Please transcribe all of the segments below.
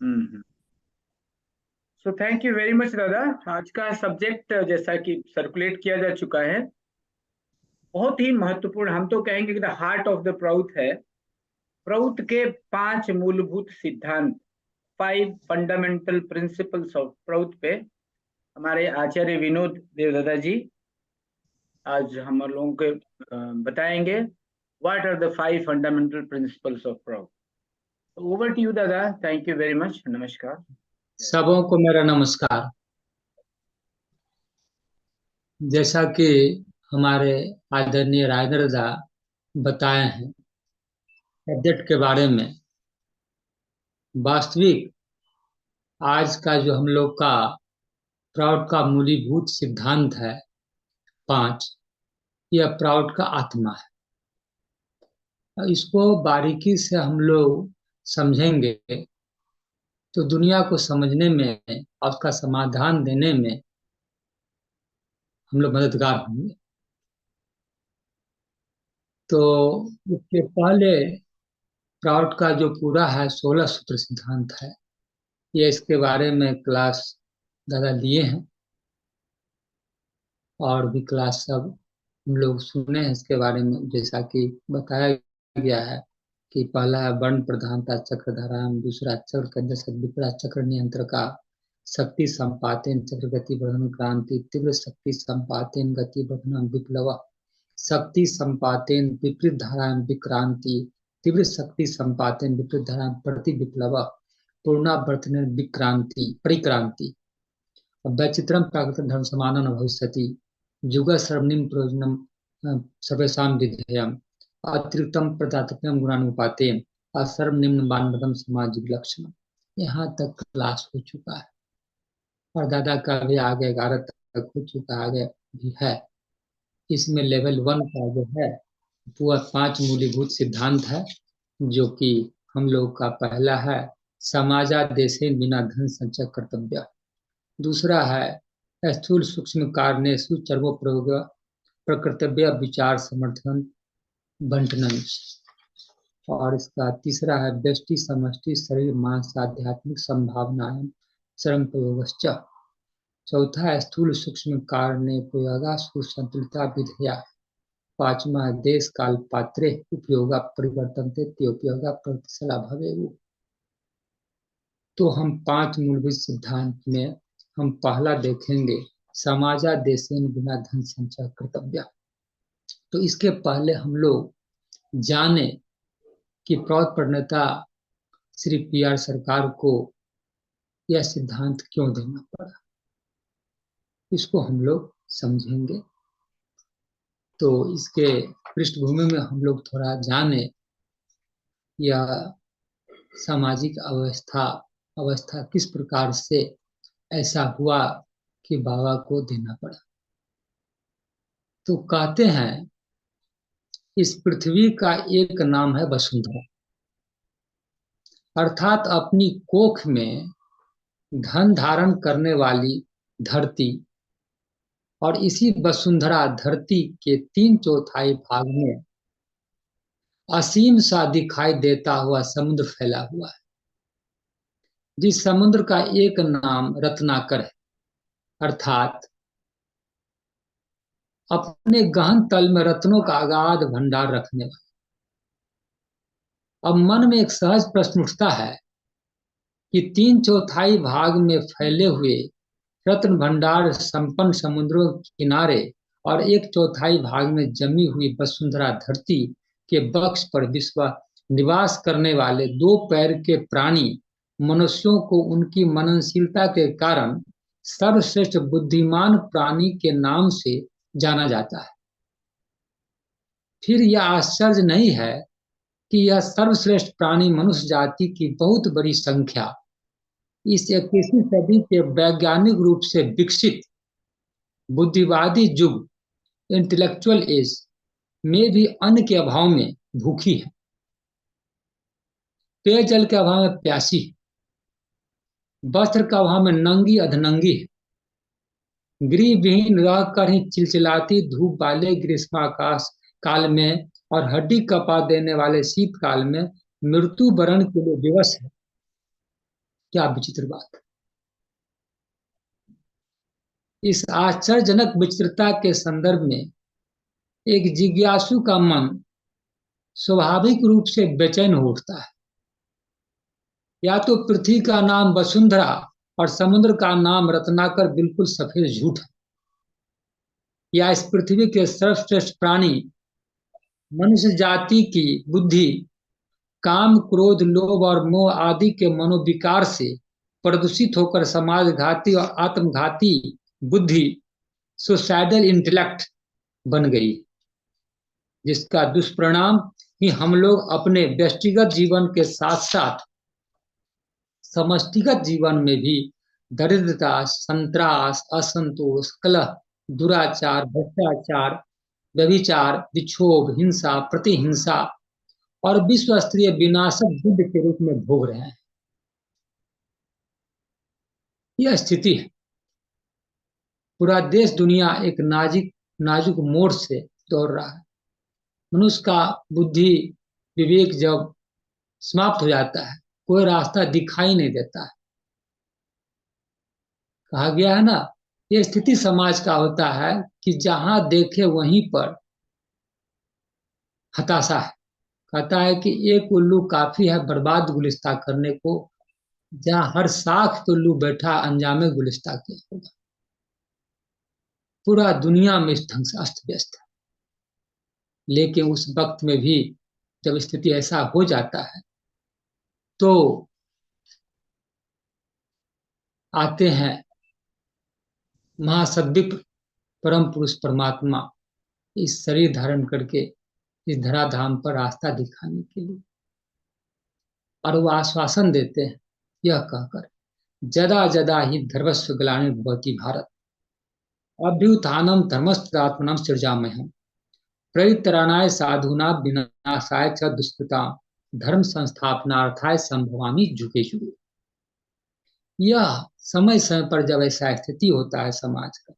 Hmm. So thank you very much दादा। आज का सब्जेक्ट जैसा कि सर्कुलेट किया जा चुका है, बहुत ही महत्वपूर्ण, हम तो कहेंगे कि द हार्ट ऑफ द प्राउथ है। प्राउथ के 5 मूलभूत सिद्धांत, 5 फंडामेंटल प्रिंसिपल्स ऑफ प्राउथ पे हमारे आचार्य विनोद देवदादा जी आज हम लोगों को बताएंगे what are the 5 fundamental principles of growth. Over to you दादा, थैंक यू वेरी मच, नमस्कार। सबों को मेरा नमस्कार। जैसा कि हमारे आदरणीय राजेंद्र दा बताए हैं सब्जेक्ट के बारे में, वास्तविक आज का जो हम लोग का प्राउड का मूलीभूत सिद्धांत है 5, यह प्राउड का आत्मा है। इसको बारीकी से हम लोग समझेंगे तो दुनिया को समझने में और उसका समाधान देने में हम लोग मददगार होंगे। तो इसके पहले प्राउड का जो पूरा है 16 सूत्र सिद्धांत है, ये इसके बारे में क्लास दादा लिए हैं और भी क्लास सब हम लोग सुने हैं इसके बारे में। जैसा कि बताया गया है कि पहला है वर्ण प्रधानता चक्र धाराएं, दूसरा चक्र केंद्र से विपरा चक्र नियंत्र का, शक्ति संपातन चक्र गति वर्धन क्रांति, तीव्र शक्ति संपातन गति वर्धन विप्लव, शक्ति संपातन विपरीत धाराएं विक्रांति, तीव्र शक्ति संपातन विपरीत धाराएं प्रति विप्लव, पूर्णावर्तन विक्रांति परिक्रांति, वैचित्रम प्राकृत धर्म समानन भविष्यति, जुग सर्वनिम्न प्रयोजनम सर्वेषां विधेयम, अतिरिक्तम प्रदातव्यम गुणानुपातेन, असर्वनिम्न मानवतम सामाजिक लक्षण। यहाँ तक क्लास हो चुका है और दादा का भी आगे 11 तक हो चुका, आगे भी है। इसमें लेवल 1 का जो है पूरा 5 मूलीभूत सिद्धांत है, जो कि हम लोग का पहला है समाजादेशेन बिना धन संचय कर्तव्य, दूसरा है स्थूल सूक्ष्म कारणेषु चरमो प्रयोग प्रकृतव्य विचार समर्थन बंटन, और इसका तीसरा है व्यष्टि समष्टि शरीर मानस आध्यात्मिक संभावनाएं चरम प्रयोगश्च, चौथा है स्थूल सूक्ष्म कारणे प्रयोगा सुसंतुलिता विधेया, पांचवा है देश काल पात्रे उपयोगा परिवर्तन उपयोगा प्रतिशला भवेयु। तो हम 5 मूलभूत सिद्धांत में हम पहला देखेंगे समाजादेशेन बिना धन संचय कर्तव्य। तो इसके पहले हम लोग जाने कि प्रौढ़ प्रणेता श्री पी.आर. सरकार को यह सिद्धांत क्यों देना पड़ा, इसको हम लोग समझेंगे। तो इसके पृष्ठभूमि में हम लोग थोड़ा जाने यह सामाजिक अवस्था किस प्रकार से ऐसा हुआ कि बाबा को देना पड़ा। तो कहते हैं इस पृथ्वी का एक नाम है वसुंधरा, अर्थात अपनी कोख में धन धारण करने वाली धरती, और इसी वसुंधरा धरती के 3/4 भाग में असीम सा दिखाई देता हुआ समुद्र फैला हुआ है, जिस समुद्र का एक नाम रत्नाकर है, अर्थात अपने गहन तल में रत्नों का अगाध भंडार रखने वाला। अब मन में एक सहज प्रश्न उठता है कि 3/4 भाग में फैले हुए रत्न भंडार संपन्न समुद्रों के किनारे और 1/4 भाग में जमी हुई वसुंधरा धरती के बक्ष पर विश्व निवास करने वाले 2 पैर के प्राणी मनुष्यों को उनकी मननशीलता के कारण सर्वश्रेष्ठ बुद्धिमान प्राणी के नाम से जाना जाता है। फिर यह आश्चर्य नहीं है कि यह सर्वश्रेष्ठ प्राणी मनुष्य जाति की बहुत बड़ी संख्या इस 21वीं सदी के वैज्ञानिक रूप से विकसित बुद्धिवादी युग इंटेलेक्चुअल एज में भी अन्न के अभाव में भूखी है, पेयजल के अभाव में प्यासी है, वस्त्र का अभाव में नंगी अधनंगी है, गृह विहीन रहकर ही चिलचिलाती धूप वाले ग्रीष्माकाश काल में और हड्डी कपा देने वाले शीतकाल में मृत्यु वरण के लिए विवश है। क्या विचित्र बात। इस आश्चर्यजनक विचित्रता के संदर्भ में एक जिज्ञासु का मन स्वाभाविक रूप से बेचैन हो उठता है। या तो पृथ्वी का नाम वसुंधरा और समुद्र का नाम रत्नाकर बिल्कुल सफेद झूठ है, या इस पृथ्वी के सर्वश्रेष्ठ प्राणी मनुष्य जाति की बुद्धि काम, क्रोध, लोभ और मोह आदि के मनोविकार से प्रदूषित होकर समाजघाती और आत्मघाती बुद्धि, सुसाइडल इंटेलेक्ट बन गई, जिसका दुष्परिणाम ही हम लोग अपने व्यक्तिगत जीवन के साथ साथ समष्टिगत जीवन में भी दरिद्रता, संत्रास, असंतोष, कलह, दुराचार, भ्रष्टाचार, व्यभिचार, विक्षोभ, हिंसा, प्रतिहिंसा और विश्व स्तरीय विनाशक युद्ध के रूप में भोग रहे हैं। यह स्थिति है। पूरा देश दुनिया एक नाजुक मोड़ से दौड़ रहा है। मनुष्य का बुद्धि विवेक जब समाप्त हो जाता है, कोई रास्ता दिखाई नहीं देता है। कहा गया है ना, ये स्थिति समाज का होता है कि जहां देखे वहीं पर हताशा है। कहता है कि एक उल्लू काफी है बर्बाद गुलिस्ता करने को, जहां हर साख पे उल्लू बैठा अंजामे गुलिस्ता किया होगा। पूरा दुनिया में इस ढंग से अस्त व्यस्त है। लेकिन उस वक्त में भी जब स्थिति ऐसा हो जाता है तो आते हैं महासद्दीप परम पुरुष परमात्मा इस शरीर धारण करके इस धराधाम पर रास्ता दिखाने के लिए, और वो आश्वासन देते हैं यह कहकर, जदा जदा ही धर्मस्व ग्लानिर्भवति भारत अभ्युत्थानम धर्मस्त्रात्मनम सृजाम्यहम् परित्राणाय साधूनां विनाशाय च दुष्कृतां धर्म संस्थापनार्थाय संभवामि जुगे जुगे। यह समय समय पर जब ऐसा स्थिति होता है समाज का,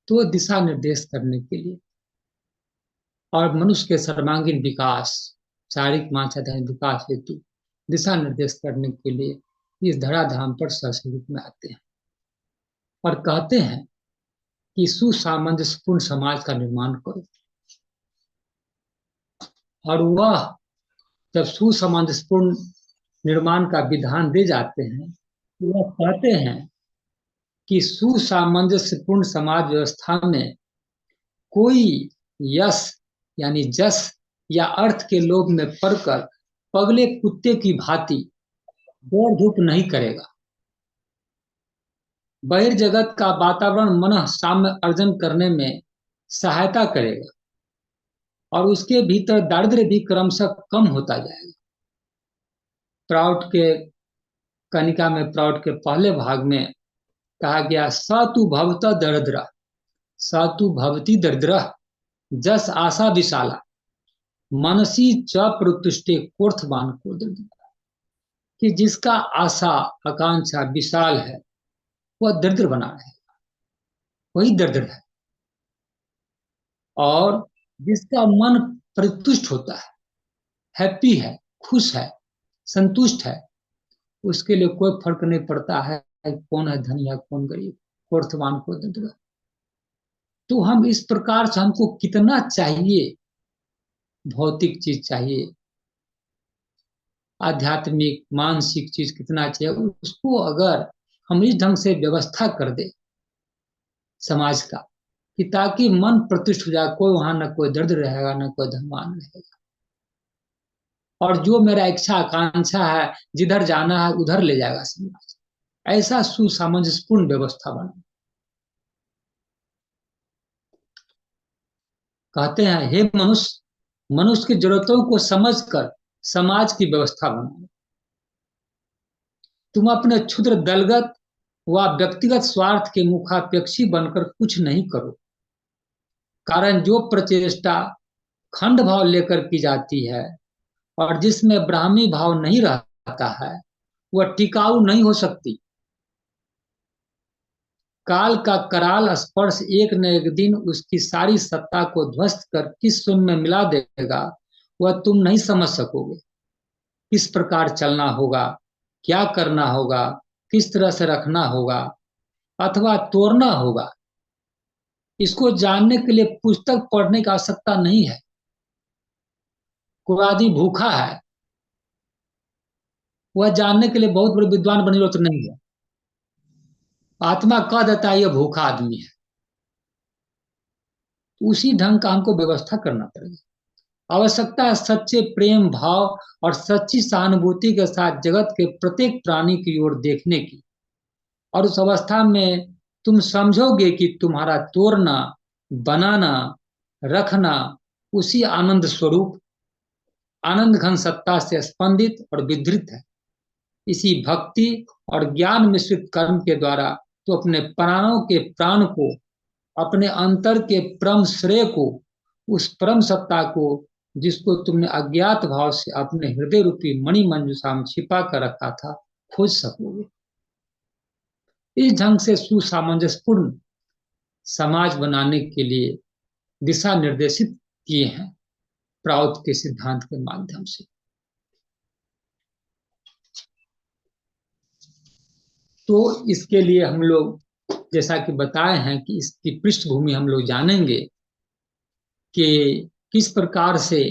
तो दिशा निर्देश करने के लिए और मनुष्य के सर्वांगीण विकास, शारीरिक मानसिक विकास हेतु दिशा निर्देश करने के लिए इस धराधाम पर सस्वरूप में आते हैं और कहते हैं कि सुसामंजस्यपूर्ण समाज का निर्माण करो। और वह जब सुसामंजस्यपूर्ण निर्माण का विधान दे जाते हैं, वह कहते हैं कि सुसामंजस्यपूर्ण समाज व्यवस्था में कोई यश यानी जस या अर्थ के लोभ में पड़कर पगले कुत्ते की भांति दौड़ धूप नहीं करेगा। बहिर्जगत का वातावरण मन साम्य अर्जन करने में सहायता करेगा और उसके भीतर दारिद्र्य भी क्रमशः कम होता जाएगा। प्राउड के कनिका में, प्राउड के पहले भाग में कहा गया, स तु भवत दरिद्र स तु भवती दरिद्र जस आशा विशाला मनसी च प्रतुष्टे कोर्थवान को दरिद्र, कि जिसका आशा आकांक्षा विशाल है वह दरिद्र बना रहेगा, वही दरिद्र है। और जिसका मन प्रतुष्ट होता है, हैप्पी है, खुश है, संतुष्ट है, उसके लिए कोई फर्क नहीं पड़ता है कौन है धनी या कौन गरीब, कोर्थवान को दरिद्र। तो हम इस प्रकार से, हमको कितना चाहिए, भौतिक चीज चाहिए, आध्यात्मिक मानसिक चीज कितना चाहिए, उसको अगर हम इस ढंग से व्यवस्था कर दे समाज का कि ताकि मन प्रतिष्ठ हो जाए, कोई वहां न कोई दर्द रहेगा न कोई धनवान रहेगा, और जो मेरा इच्छा आकांक्षा है जिधर जाना है उधर ले जाएगा समाज। ऐसा सुसामंजस्यपूर्ण व्यवस्था बना। कहते हैं, हे मनुष्य, मनुष्य की जरूरतों को समझकर समाज की व्यवस्था बनाओ। तुम अपने क्षुद्र दलगत व व्यक्तिगत स्वार्थ के मुखापेक्षी बनकर कुछ नहीं करो, कारण जो प्रचेष्टा खंड भाव लेकर की जाती है और जिसमें ब्राह्मी भाव नहीं रहता है वह टिकाऊ नहीं हो सकती। काल का कराल स्पर्श एक न एक दिन उसकी सारी सत्ता को ध्वस्त कर किस शून्य में मिला देगा, वह तुम नहीं समझ सकोगे। किस प्रकार चलना होगा, क्या करना होगा, किस तरह से रखना होगा अथवा तोड़ना होगा, इसको जानने के लिए पुस्तक पढ़ने की आवश्यकता नहीं है। कोई आदमी भूखा है, वह जानने के लिए बहुत बड़े विद्वान बनने की जरूरत नहीं है। आत्मा कह देता है ये भूखा आदमी है। उसी ढंग का हमको व्यवस्था करना पड़ेगा। आवश्यकता है सच्चे प्रेम भाव और सच्ची सहानुभूति के साथ जगत के प्रत्येक प्राणी की ओर देखने की। और उस अवस्था में तुम समझोगे कि तुम्हारा तोड़ना, बनाना, रखना उसी आनंद स्वरूप, आनंद घन सत्ता से स्पंदित और विधृत है। इसी भक्ति और ज्ञान मिश्रित कर्म के द्वारा तो अपने प्राणों के प्राण को, अपने अंतर के परम श्रेय को, उस परम सत्ता को जिसको तुमने अज्ञात भाव से अपने हृदय रूपी मणि मंजूषा में छिपा कर रखा था, खोज सकोगे। इस ढंग से सुसामंजस्यपूर्ण समाज बनाने के लिए दिशा निर्देशित किए हैं प्राउद के सिद्धांत के माध्यम से। तो इसके लिए हम लोग जैसा कि बताए हैं कि इसकी पृष्ठभूमि हम लोग जानेंगे कि किस प्रकार से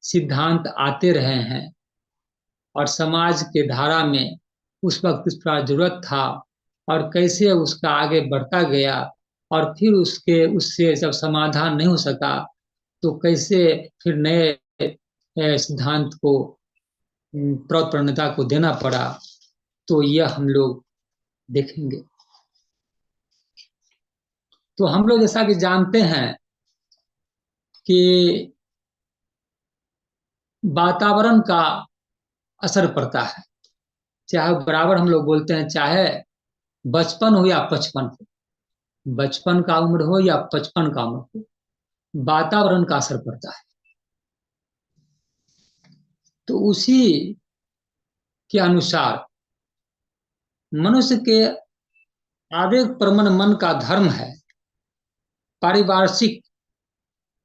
सिद्धांत आते रहे हैं और समाज के धारा में उस वक्त इस पर जरूरत था और कैसे उसका आगे बढ़ता गया, और फिर उससे जब समाधान नहीं हो सका तो कैसे फिर नए सिद्धांत को, प्रणेता को देना पड़ा। तो यह हम लोग देखेंगे। तो हम लोग जैसा कि जानते हैं कि वातावरण का असर पड़ता है, चाहे बराबर हम लोग बोलते हैं, चाहे बचपन हो या पचपन हो, बचपन का उम्र हो या पचपन का उम्र हो, वातावरण का असर पड़ता है। तो उसी के अनुसार मनुष्य के आवेग प्रवण मन का धर्म है पारिपार्श्विक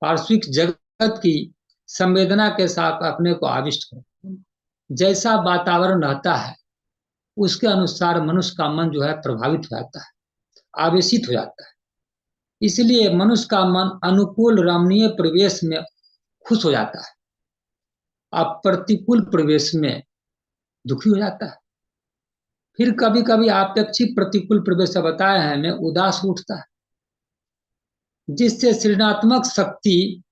पार्श्विक जगत की संवेदना के साथ अपने को आविष्ट करो। जैसा वातावरण रहता है उसके अनुसार मनुष्य का मन जो है प्रभावित हो जाता है, आवेशित हो जाता है। इसलिए मनुष्य का मन अनुकूल रमणीय परिवेश में खुश हो जाता है, अब प्रतिकूल परिवेश में दुखी हो जाता है। फिर कभी कभी अपेक्षित प्रतिकूल परिवेश से बताए हैं में उदास उठता है, जिससे सृजनात्मक शक्ति,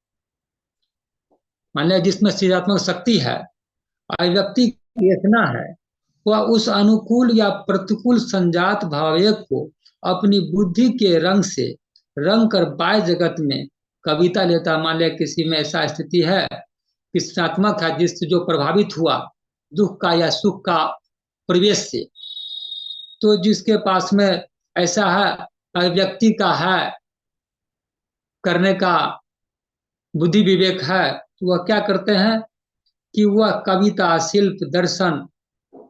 मान लिया जिसमें सृजनात्मक शक्ति है, अभिव्यक्ति की रचना है, वह उस अनुकूल या प्रतिकूल संजात भावावेग को अपनी बुद्धि के रंग से रंग कर बाह्य जगत में कविता लेता। मान लिया किसी में ऐसा स्थिति है कि सृजनात्मक है, जिससे जो प्रभावित हुआ दुख का या सुख का परिवेश से, तो जिसके पास में ऐसा है, अभिव्यक्ति का है, करने का बुद्धि विवेक है, तो वह क्या करते हैं कि वह कविता, शिल्प, दर्शन,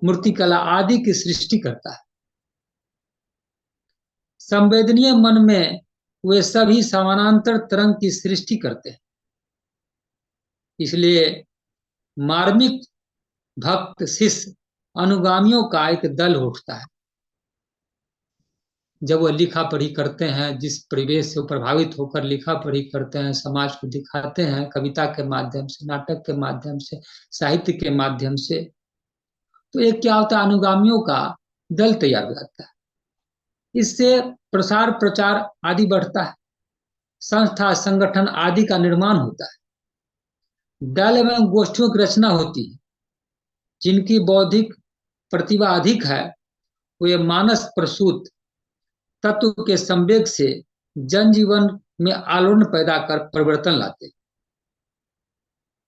मूर्तिकला आदि की सृष्टि करता है। संवेदनीय मन में वे सभी समानांतर तरंग की सृष्टि करते हैं। इसलिए मार्मिक भक्त शिष्य अनुगामियों का एक दल उठता है। जब वह लिखा पढ़ी करते हैं, जिस परिवेश से प्रभावित होकर लिखा पढ़ी करते हैं, समाज को दिखाते हैं कविता के माध्यम से, नाटक के माध्यम से, साहित्य के माध्यम से, तो एक क्या होता है, अनुगामियों का दल तैयार हो जाता है। इससे प्रसार प्रचार आदि बढ़ता है, संस्था संगठन आदि का निर्माण होता है, दल एवं गोष्ठियों की रचना होती है। जिनकी बौद्धिक प्रतिभा अधिक है वे मानस प्रसूत तत्व के संवेग से जनजीवन में आलोड़न पैदा कर परिवर्तन लाते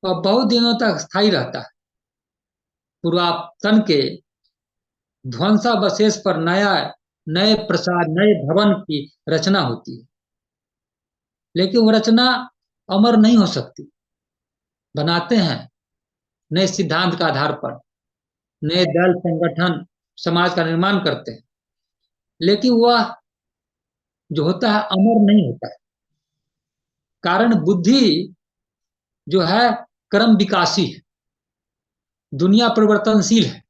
और बहुत दिनों तक स्थायी रहता है। पुरातन के ध्वंसावशेष पर नए प्रसाद, नए भवन की रचना होती है, लेकिन वो रचना अमर नहीं हो सकती। बनाते हैं नए सिद्धांत के आधार पर, नए दल संगठन समाज का निर्माण करते हैं, लेकिन वह जो होता है अमर नहीं होता है। कारण बुद्धि जो है क्रम विकासी है, दुनिया परिवर्तनशील है।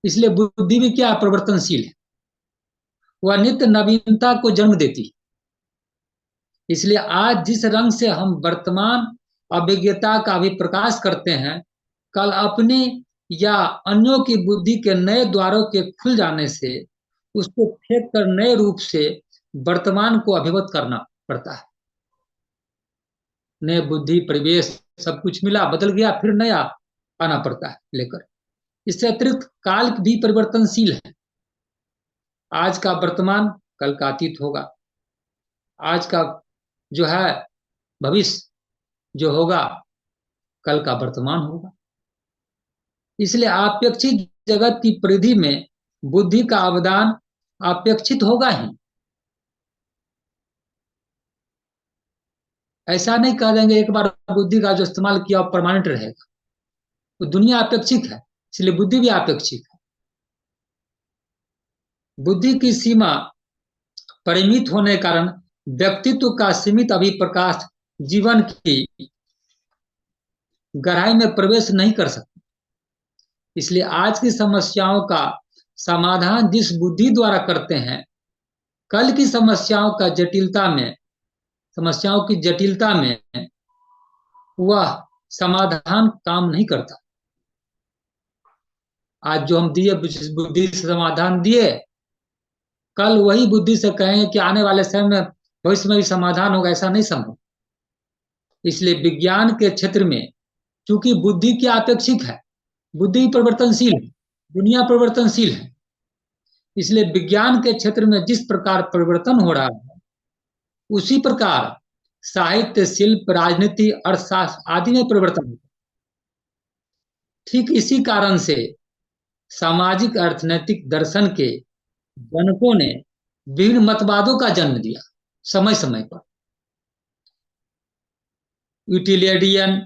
इसलिए बुद्धि भी क्या परिवर्तनशील है, वह नित्य नवीनता को जन्म देती है। इसलिए आज जिस रंग से हम वर्तमान अभिज्ञता का भी प्रकाश करते हैं, कल अपनी या अन्यों की बुद्धि के नए द्वारों के खुल जाने से उसको फेंक कर नए रूप से वर्तमान को अभिव्यक्त करना पड़ता है। नए बुद्धि परिवेश सब कुछ मिला, बदल गया, फिर नया आना पड़ता है लेकर। इससे अतिरिक्त काल भी परिवर्तनशील है। आज का वर्तमान कल का अतीत होगा, आज का जो है भविष्य जो होगा कल का वर्तमान होगा। इसलिए अपेक्षित जगत की परिधि में बुद्धि का अवदान अपेक्षित होगा ही। ऐसा नहीं कह देंगे एक बार बुद्धि का जो इस्तेमाल किया परमानेंट रहेगा। तो दुनिया अपेक्षित है, इसलिए बुद्धि भी अपेक्षित है। बुद्धि की सीमा परिमित होने के कारण व्यक्तित्व का सीमित अभिप्रकाश जीवन की गहराई में प्रवेश नहीं कर सकता। इसलिए आज की समस्याओं का समाधान जिस बुद्धि द्वारा करते हैं, कल की समस्याओं की जटिलता में वह समाधान काम नहीं करता। आज जो हम दिए बुद्धि से समाधान दिए, कल वही बुद्धि से कहेंगे कि आने वाले समय में भविष्य में भी समाधान होगा, ऐसा नहीं संभव। इसलिए विज्ञान के क्षेत्र में चूंकि बुद्धि की अपेक्षित है, बुद्धि परिवर्तनशील है, दुनिया परिवर्तनशील है, इसलिए विज्ञान के क्षेत्र में जिस प्रकार परिवर्तन हो रहा है, उसी प्रकार साहित्य, शिल्प, राजनीति, अर्थशास्त्र आदि में परिवर्तन होता है। ठीक इसी कारण से सामाजिक अर्थनैतिक दर्शन के जनकों ने विभिन्न मतवादों का जन्म दिया समय समय पर। यूटिलिटेरियन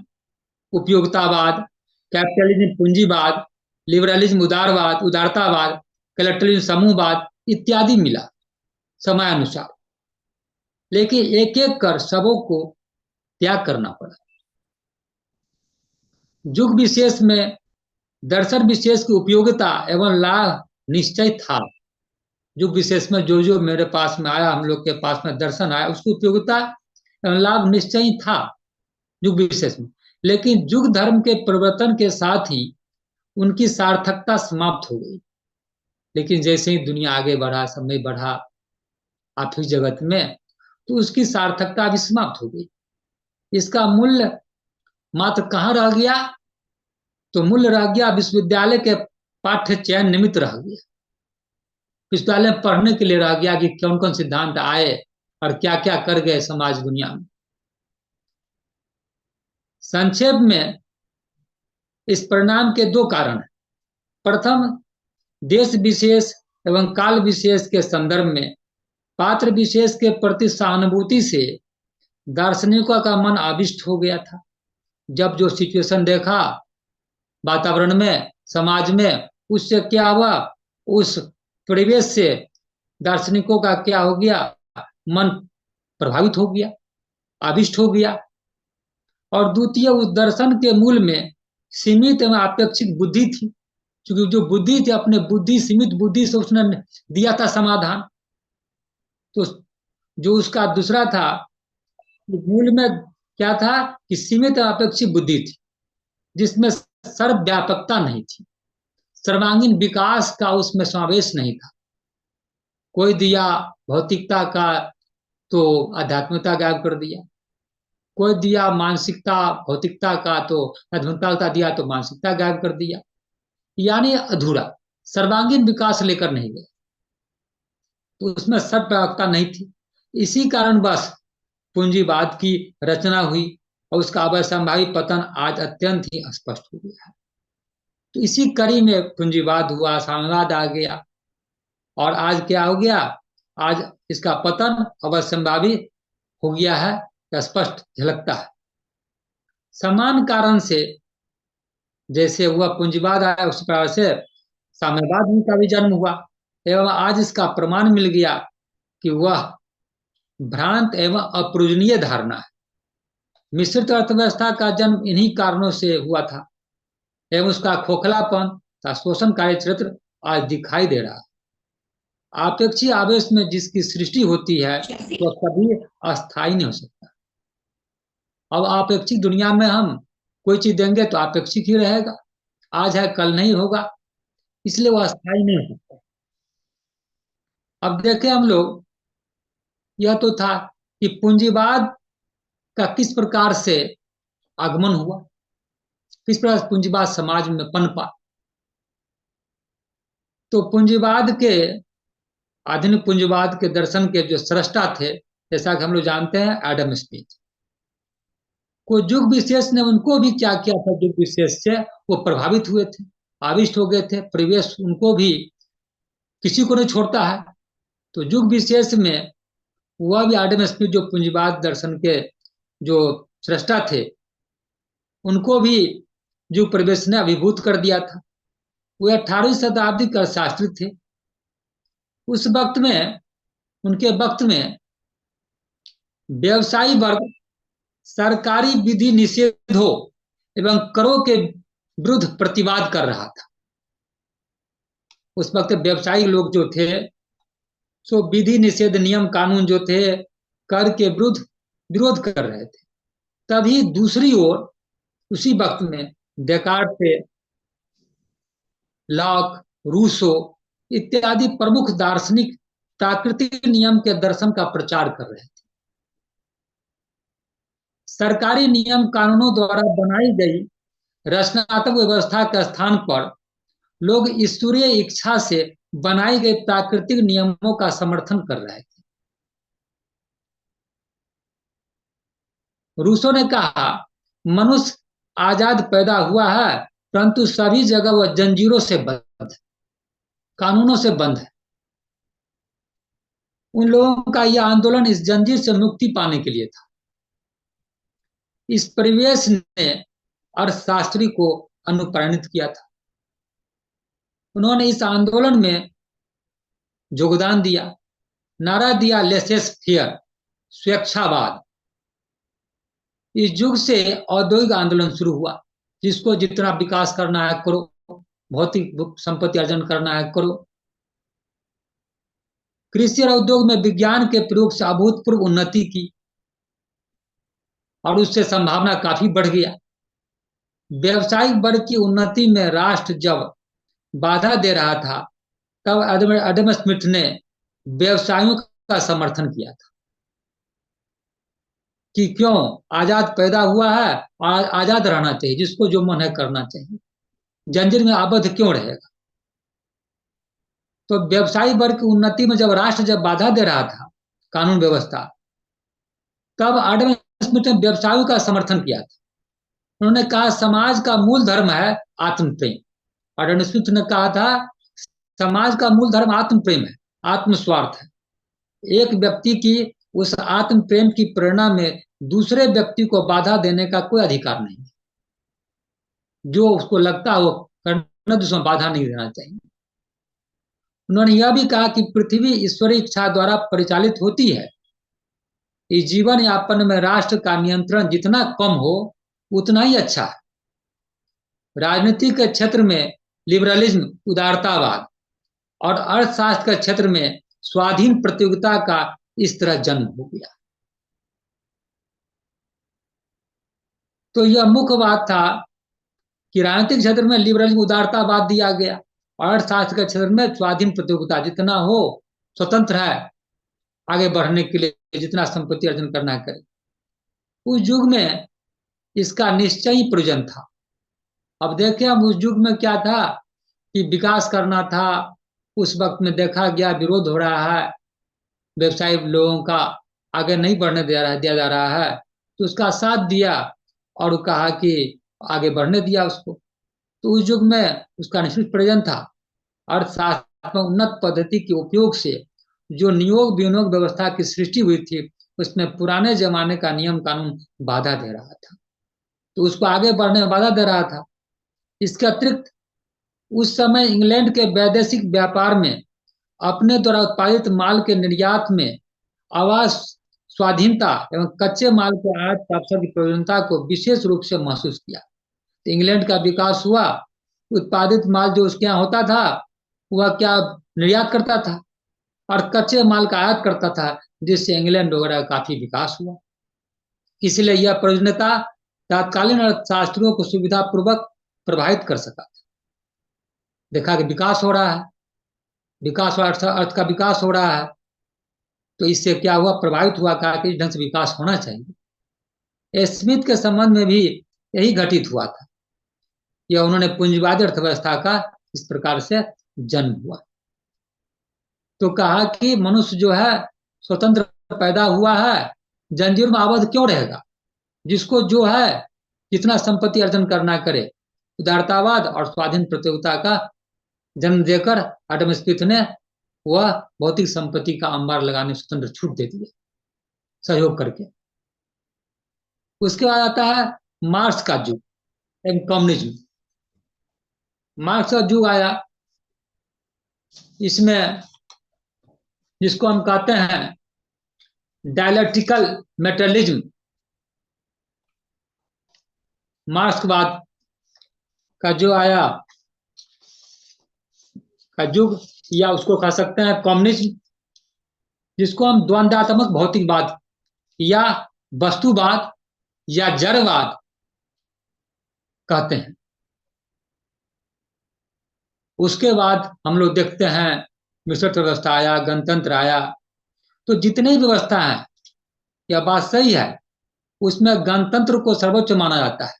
उपयोगितावाद, कैपिटलिज्म पूंजीवाद, लिबरलिज्म उदारवाद, उदारतावाद, कलेक्टिविज्म समूहवाद इत्यादि मिला समय अनुसार। लेकिन एक एक कर सबों को त्याग करना पड़ा। युग विशेष में दर्शन विशेष की उपयोगिता एवं लाभ निश्चय था। युग विशेष में जो जो मेरे पास में आया, हम लोग के पास में दर्शन आया, उसकी उपयोगिता एवं लाभ निश्चय था युग विशेष में। लेकिन युग धर्म के परिवर्तन के साथ ही उनकी सार्थकता समाप्त हो गई। लेकिन जैसे ही दुनिया आगे बढ़ा, समय बढ़ा आर्थिक जगत में, तो उसकी सार्थकता भी समाप्त हो गई। इसका मूल्य मात्र कहाँ रह गया? तो मूल्य रह गया विश्वविद्यालय के पाठ्य चयन निमित्त रह गया। विश्वविद्यालय में पढ़ने के लिए रह गया कि कौन कौन सिद्धांत आए और क्या क्या कर गए समाज दुनिया में। संक्षेप में इस परिणाम के दो कारण हैं। प्रथम, देश विशेष एवं काल विशेष के संदर्भ में पात्र विशेष के प्रति सहानुभूति से दार्शनिकों का मन आविष्ट हो गया था। जब जो सिचुएशन देखा वातावरण में, समाज में, उससे क्या हुआ, उस परिवेश से दार्शनिकों का क्या हो गया, मन प्रभावित हो गया, आविष्ट हो गया। और द्वितीय, उस दर्शन के मूल में सीमित एवं अपेक्षित बुद्धि थी, क्योंकि जो बुद्धि थी अपने सीमित बुद्धि से उसने दिया था समाधान। तो जो उसका दूसरा था, मूल में क्या था कि सीमित एवं अपेक्षित बुद्धि थी, जिसमें सर्वव्यापकता नहीं थी, सर्वांगीण विकास का उसमें समावेश नहीं था। कोई दिया भौतिकता का तो आध्यात्मिकता गायब कर दिया, कोई दिया मानसिकता भौतिकता का तो आध्यात्मिकता दिया तो मानसिकता गायब कर दिया, यानी अधूरा, सर्वांगीण विकास लेकर नहीं गए। तो उसमें सर्वव्यापकता नहीं थी। इसी कारण बस पूंजीवाद की रचना हुई और उसका अवश्यंभावी पतन आज अत्यंत ही स्पष्ट हो गया है। तो इसी कड़ी में पूंजीवाद हुआ, साम्यवाद आ गया, और आज क्या हो गया, आज इसका पतन अवश्यंभावी हो गया है, स्पष्ट झलकता है। समान कारण से जैसे हुआ पूंजीवाद आया, उसी प्रकार से साम्यवाद का भी जन्म हुआ, एवं आज इसका प्रमाण मिल गया कि वह भ्रांत एवं अपूजनीय धारणा है। मिश्रित अर्थव्यवस्था का जन्म इन्हीं कारणों से हुआ था, एवं उसका खोखलापन, शोषणकारी चरित्र आज दिखाई दे रहा है। आपेक्षिक आवेश में जिसकी सृष्टि होती है वह कभी अस्थायी नहीं हो सकता। अब आपेक्षिक दुनिया में हम कोई चीज देंगे तो आपेक्षिक ही रहेगा, आज है कल नहीं होगा, इसलिए वह अस्थायी नहीं हो सकता। अब देखें हम लोग, यह तो था कि पूंजीवाद का किस प्रकार से आगमन हुआ, किस प्रकार पूंजीवाद समाज में पनपा। तो पूंजीवाद के, आधुनिक पूंजीवाद के दर्शन के जो सृष्टा थे, जैसा कि हम लोग जानते हैं एडम स्मिथ, को युग विशेष ने उनको भी क्या किया था, युग विशेष से वो प्रभावित हुए थे, आविष्ट हो गए थे, परिवेश उनको भी किसी को नहीं छोड़ता है। तो युग विशेष में वह भी एडम स्मिथ जो पूंजीवाद दर्शन के जो सृष्टा थे, उनको भी युग प्रवेश ने अभिभूत कर दिया था। वो 18वीं शताब्दी का शास्त्री थे। उस वक्त में, उनके वक्त में व्यवसायी वर्ग सरकारी विधि निषेधों एवं करों के विरुद्ध प्रतिवाद कर रहा था। उस वक्त व्यवसायी लोग जो थे सो विधि निषेध नियम कानून जो थे कर के विरुद्ध विरोध कर रहे थे। तभी दूसरी ओर उसी वक्त में डेकार्ट थे, लॉक, रूसो इत्यादि प्रमुख दार्शनिक प्राकृतिक नियम के दर्शन का प्रचार कर रहे थे। सरकारी नियम कानूनों द्वारा बनाई गई रचनात्मक व्यवस्था के स्थान पर लोग ईश्वरीय इच्छा से बनाई गई प्राकृतिक नियमों का समर्थन कर रहे थे। रूसो ने कहा, मनुष्य आजाद पैदा हुआ है, परंतु सभी जगह वह जंजीरों से बंद है, कानूनों से बंद है। उन लोगों का यह आंदोलन इस जंजीर से मुक्ति पाने के लिए था। इस परिवेश ने अर्थशास्त्री को अनुप्राणित किया था। उन्होंने इस आंदोलन में योगदान दिया, नारा दिया लेसेस फेयर, स्वेच्छावाद। इस युग से औद्योगिक आंदोलन शुरू हुआ, जिसको जितना विकास करना है करो, भौतिक संपत्ति अर्जन करना है करो। कृषि और उद्योग में विज्ञान के प्रयोग से अभूतपूर्व उन्नति की और उससे संभावना काफी बढ़ गया। व्यवसायिक वर्ग की उन्नति में राष्ट्र जब बाधा दे रहा था, तब एडम स्मिथ ने व्यवसायियों का समर्थन किया था कि क्यों, आजाद पैदा हुआ है, आजाद रहना चाहिए, जिसको जो मन है करना चाहिए, जंजीर में आबद्ध क्यों रहेगा। तो व्यवसायी वर्ग की उन्नति में जब राष्ट्र जब बाधा दे रहा था, कानून व्यवस्था, तब एडम स्मिथ ने व्यवसायियों का समर्थन किया था। उन्होंने कहा समाज का मूल धर्म है आत्म प्रेम। एडम स्मिथ ने कहा था समाज का मूल धर्म आत्म प्रेम है, आत्मस्वार्थ है। एक व्यक्ति की उस आत्म प्रेम की प्रेरणा में दूसरे व्यक्ति को बाधा देने का कोई अधिकार नहीं है। जो उसको लगता है वो करना, दूसरों बाधा नहीं देना चाहिए। उन्होंने यह भी कहा कि पृथ्वी ईश्वरीय इच्छा द्वारा परिचालित होती है। इस जीवन यापन में राष्ट्र का नियंत्रण जितना कम हो उतना ही अच्छा है। राजनीति के क्षेत्र में लिबरलिज्म, उदारतावाद और अर्थशास्त्र के क्षेत्र में स्वाधीन प्रतियोगिता का इस तरह जन्म हो गया। तो यह मुख्य बात था कि राजनीतिक क्षेत्र में लिबरलिज्म, उदारतावाद दिया गया और अर्थशास्त्र के क्षेत्र में स्वाधीन प्रतियोगिता, जितना हो स्वतंत्र है आगे बढ़ने के लिए, जितना संपत्ति अर्जन करना है करे। उस युग में इसका निश्चय ही प्रयोजन था। अब देखें हम उस युग में क्या था कि विकास करना था। उस वक्त में देखा गया विरोध हो रहा है, व्यवसायी लोगों का आगे नहीं बढ़ने दिया जा रहा है, तो उसका साथ दिया और कहा कि आगे बढ़ने दिया उसको। तो उस युग में उसका निश्चित प्रयोजन था। अर्थशास्त्र में उन्नत पद्धति के उपयोग से जो नियोग विनियोग व्यवस्था की सृष्टि हुई थी, उसमें पुराने जमाने का नियम कानून बाधा दे रहा था, तो उसको आगे बढ़ने में बाधा दे रहा था। इसके अतिरिक्त उस समय इंग्लैंड के वैदेशिक व्यापार में अपने द्वारा उत्पादित माल के निर्यात में आवास स्वाधीनता एवं कच्चे माल के आयात के अवसर की प्रयोजनता को विशेष रूप से महसूस किया। तो इंग्लैंड का विकास हुआ, उत्पादित माल जो उसके यहाँ होता था वह क्या निर्यात करता था और कच्चे माल का आयात करता था, जिससे इंग्लैंड वगैरह का काफी विकास हुआ। इसलिए यह प्रयोजनता तत्कालीन अर्थशास्त्रियों को सुविधा पूर्वक प्रभावित कर सका। देखा कि विकास हो रहा है, विकास, अर्थ का विकास हो रहा है, तो इससे क्या हुआ, प्रभावित हुआ, कहा कि इस ढंग से विकास होना चाहिए। स्मिथ के संबंध में भी यही घटित हुआ था। यह उन्होंने पूंजीवादी अर्थव्यवस्था का इस प्रकार से जन्म हुआ। तो कहा कि मनुष्य जो है स्वतंत्र पैदा हुआ है, जंजीर में आबद्ध क्यों रहेगा, जिसको जो है जितना संपत्ति अर्जन करना करे। उदारतावाद और स्वाधीन प्रतियोगिता का जन्म देकर एडम स्मिथ ने वह भौतिक संपत्ति का अंबार लगाने स्वतंत्र छूट दे दिए, सहयोग करके। उसके बाद आता है मार्क्स का युग, कम्युनिज्म। मार्क्स का युग आया, इसमें जिसको हम कहते हैं डायलेक्टिकल मेटरलिज्म, मार्क्सवाद का जो आया का युग, या उसको कह सकते हैं कम्युनिज्म, जिसको हम द्वंद्वात्मक भौतिकवाद या वस्तुवाद या जड़वाद कहते हैं। उसके बाद हम लोग देखते हैं मिश्रित व्यवस्था आया, गणतंत्र आया। तो जितनी व्यवस्था है, यह बात सही है, उसमें गणतंत्र को सर्वोच्च माना जाता है।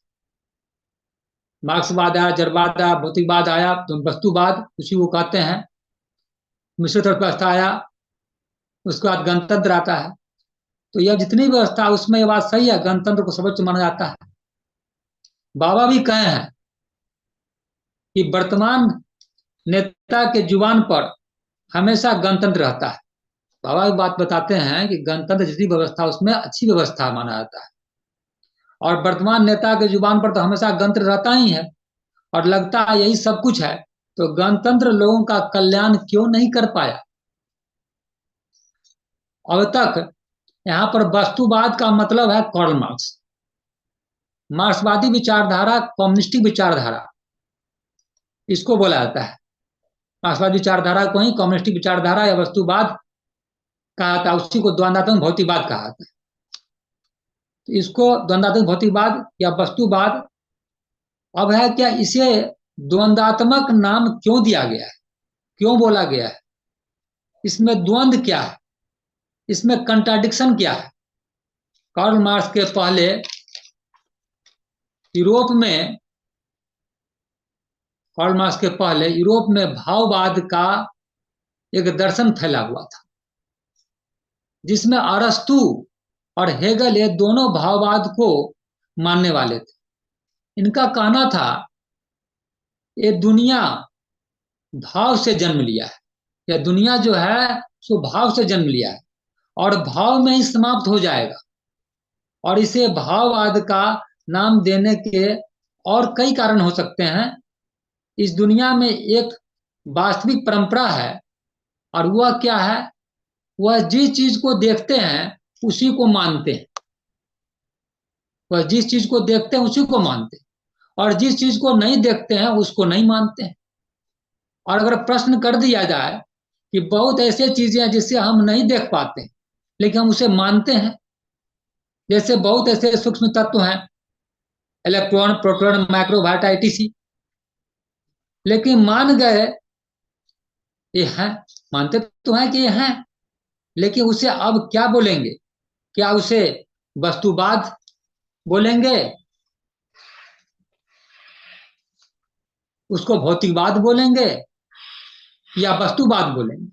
मार्क्सवाद आया, जड़वाद आया, भौतिकवाद आया, तो वस्तुवाद उसी को कहते हैं। मिश्रित व्यवस्था आया, उसके बाद गणतंत्र आता है। तो यह जितनी व्यवस्था, उसमें यह बात सही है, गणतंत्र को सर्वोच्च माना जाता है। बाबा भी कहे हैं कि वर्तमान नेता के जुबान पर हमेशा गणतंत्र रहता है। बाबा एक बात बताते हैं कि गणतंत्र जितनी व्यवस्था, उसमें अच्छी व्यवस्था माना जाता है, और वर्तमान नेता के जुबान पर तो हमेशा गणतंत्र रहता ही है, और लगता है यही सब कुछ है। तो गणतंत्र लोगों का कल्याण क्यों नहीं कर पाया अब तक। यहां पर वस्तुवाद का मतलब है कार्ल मार्क्स, मार्क्सवादी विचारधारा, कम्युनिस्टिक विचारधारा, इसको बोला जाता है। मार्क्सवादी विचारधारा को ही कम्युनिस्टिक विचारधारा या वस्तुवाद कहा जाता है, उसी को द्वंद्वात्मक भौतिकवाद कहा जाता है। तो इसको द्वंद्वात्मक भौतिकवाद या वस्तुवाद, अब है क्या, इसे द्वंद्वात्मक नाम क्यों दिया गया है, क्यों बोला गया है, इसमें द्वंद्व क्या है, इसमें कंट्राडिक्शन क्या है। कार्ल मार्क्स के पहले यूरोप में, कार्ल मार्क्स के पहले यूरोप में भाववाद का एक दर्शन फैला हुआ था, जिसमें अरस्तु और हेगल ये दोनों भाववाद को मानने वाले थे। इनका कहना था ये दुनिया भाव से जन्म लिया है, यह दुनिया जो है सो भाव से जन्म लिया है और भाव में ही समाप्त हो जाएगा। और इसे भाववाद का नाम देने के और कई कारण हो सकते हैं। इस दुनिया में एक वास्तविक परंपरा है, और वह क्या है, वह जिस चीज को देखते हैं उसी को मानते हैं, वह जिस चीज को देखते हैं उसी को मानते हैं, और जिस चीज को नहीं देखते हैं उसको नहीं मानते हैं। और अगर प्रश्न कर दिया जाए कि बहुत ऐसे चीजें हैं जिसे हम नहीं देख पाते लेकिन हम उसे मानते हैं, जैसे बहुत ऐसे सूक्ष्म तत्व हैं, इलेक्ट्रॉन, प्रोटॉन, माइक्रोवाट, ITC, लेकिन मान गए ये हैं, मानते तो हैं कि ये हैं, लेकिन उसे अब क्या बोलेंगे, क्या उसे वस्तुवाद बोलेंगे, उसको भौतिकवाद बोलेंगे, या वस्तुवाद बोलेंगे।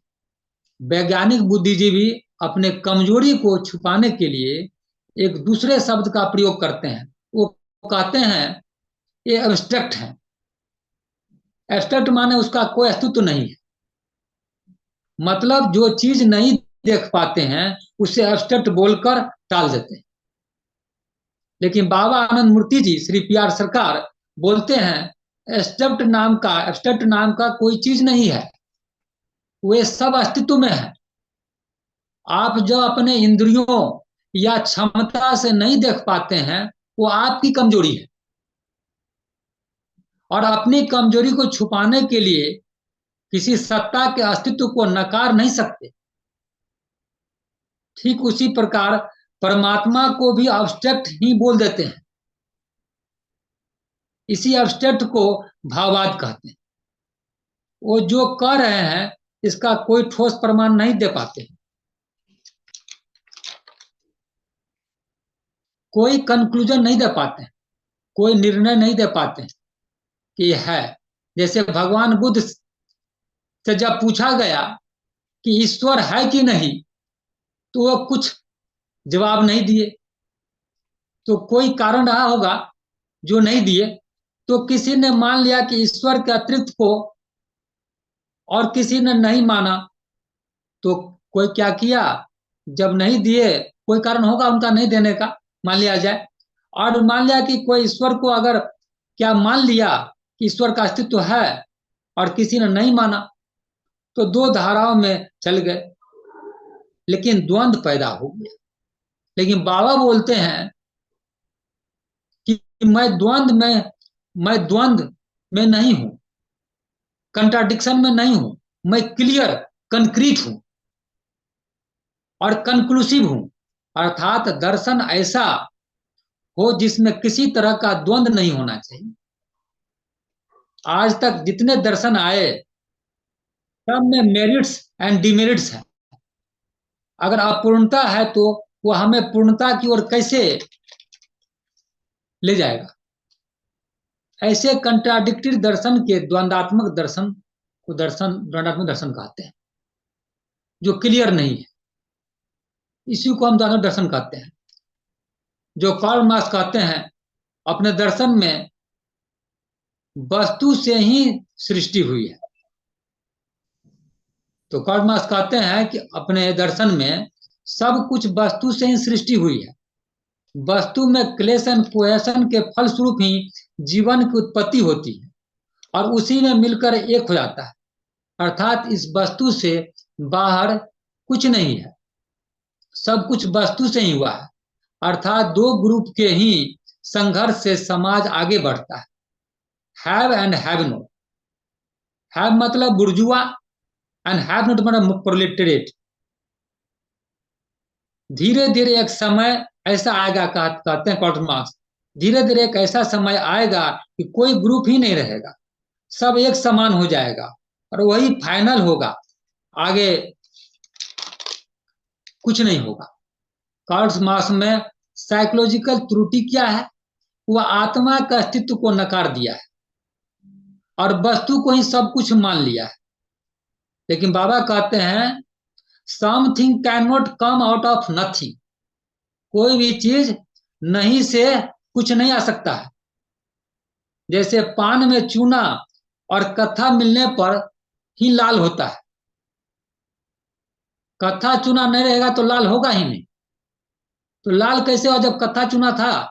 वैज्ञानिक बुद्धिजीवी अपने कमजोरी को छुपाने के लिए एक दूसरे शब्द का प्रयोग करते हैं। वो कहते हैं ये एब्स्ट्रैक्ट है। एब्स्ट्रैक्ट माने उसका कोई अस्तित्व नहीं है, मतलब जो चीज नहीं देख पाते हैं उसे एब्स्ट्रैक्ट बोलकर टाल देते हैं। लेकिन बाबा आनंद मूर्ति जी, श्री PR सरकार बोलते हैं एब्स्ट्रैक्ट नाम का कोई चीज नहीं है, वे सब अस्तित्व में है। आप जो अपने इंद्रियों या क्षमता से नहीं देख पाते हैं वो आपकी कमजोरी है, और अपनी कमजोरी को छुपाने के लिए किसी सत्ता के अस्तित्व को नकार नहीं सकते। ठीक उसी प्रकार परमात्मा को भी अब्स्ट्रैक्ट ही बोल देते हैं। इसी अब्स्ट्रैक्ट को भाववाद कहते हैं। वो जो कह रहे हैं इसका कोई ठोस प्रमाण नहीं दे पाते, कोई कंक्लूजन नहीं दे पाते, कोई निर्णय नहीं दे पाते कि है। जैसे भगवान बुद्ध से जब पूछा गया कि ईश्वर है कि नहीं, तो वो कुछ जवाब नहीं दिए। तो कोई कारण रहा होगा जो नहीं दिए। तो किसी ने मान लिया कि ईश्वर के अतिरिक्त को, और किसी ने नहीं माना। तो कोई क्या किया, जब नहीं दिए, कोई कारण होगा उनका नहीं देने का, मान लिया जाए। और मान लिया कि कोई ईश्वर को अगर क्या मान लिया कि ईश्वर का अस्तित्व है, और किसी ने नहीं माना, तो दो धाराओं में चल गए, लेकिन द्वंद्व पैदा हो गया। लेकिन बाबा बोलते हैं कि मैं द्वंद्व में नहीं हूं, कंट्राडिक्शन में नहीं हूं, मैं क्लियर कंक्रीट हूं और कंक्लूसिव हूं। अर्थात दर्शन ऐसा हो जिसमें किसी तरह का द्वंद्व नहीं होना चाहिए। आज तक जितने दर्शन आए सब में मेरिट्स एंड डिमेरिट्स है। अगर अपूर्णता है तो वो हमें पूर्णता की ओर कैसे ले जाएगा। ऐसे कंट्राडिक्टरी दर्शन के द्वंदात्मक दर्शन को द्वंदात्मक दर्शन कहते हैं, जो क्लियर नहीं है। इसी को हम द्वंद्वात्मक दर्शन कहते हैं। जो कार्ल मार्क्स कहते हैं अपने दर्शन में वस्तु से ही सृष्टि हुई है। तो कार्ल मार्क्स कहते हैं कि अपने दर्शन में सब कुछ वस्तु से ही सृष्टि हुई है। वस्तु में क्लेश एंड कोहेशन के फलस्वरूप ही जीवन की उत्पत्ति होती है, और उसी में मिलकर एक हो जाता है। अर्थात इस वस्तु से बाहर कुछ नहीं है, सब कुछ वस्तु से ही हुआ है। अर्थात दो ग्रुप के ही संघर्ष से समाज आगे बढ़ता है, have and have not. Have मतलब बुर्जुआ एंड हैव नॉट मतलब प्रोलेटेरिएट। धीरे धीरे एक समय ऐसा आएगा, कहते हैं कार्ल मार्क्स, धीरे धीरे एक ऐसा समय आएगा कि कोई ग्रुप ही नहीं रहेगा, सब एक समान हो जाएगा, और वही फाइनल होगा, आगे कुछ नहीं होगा। कार्ल मार्क्स में साइकोलॉजिकल त्रुटि क्या है, वह आत्मा का अस्तित्व को नकार दिया है और वस्तु को ही सब कुछ मान लिया है। लेकिन बाबा कहते हैं something can not come out of nothing. कोई भी चीज नहीं से कुछ नहीं आ सकता है। जैसे पान में चूना और कत्था मिलने पर ही लाल होता है, कत्था चूना नहीं रहेगा तो लाल होगा ही नहीं। तो लाल कैसे हुआ जब कत्था चूना था।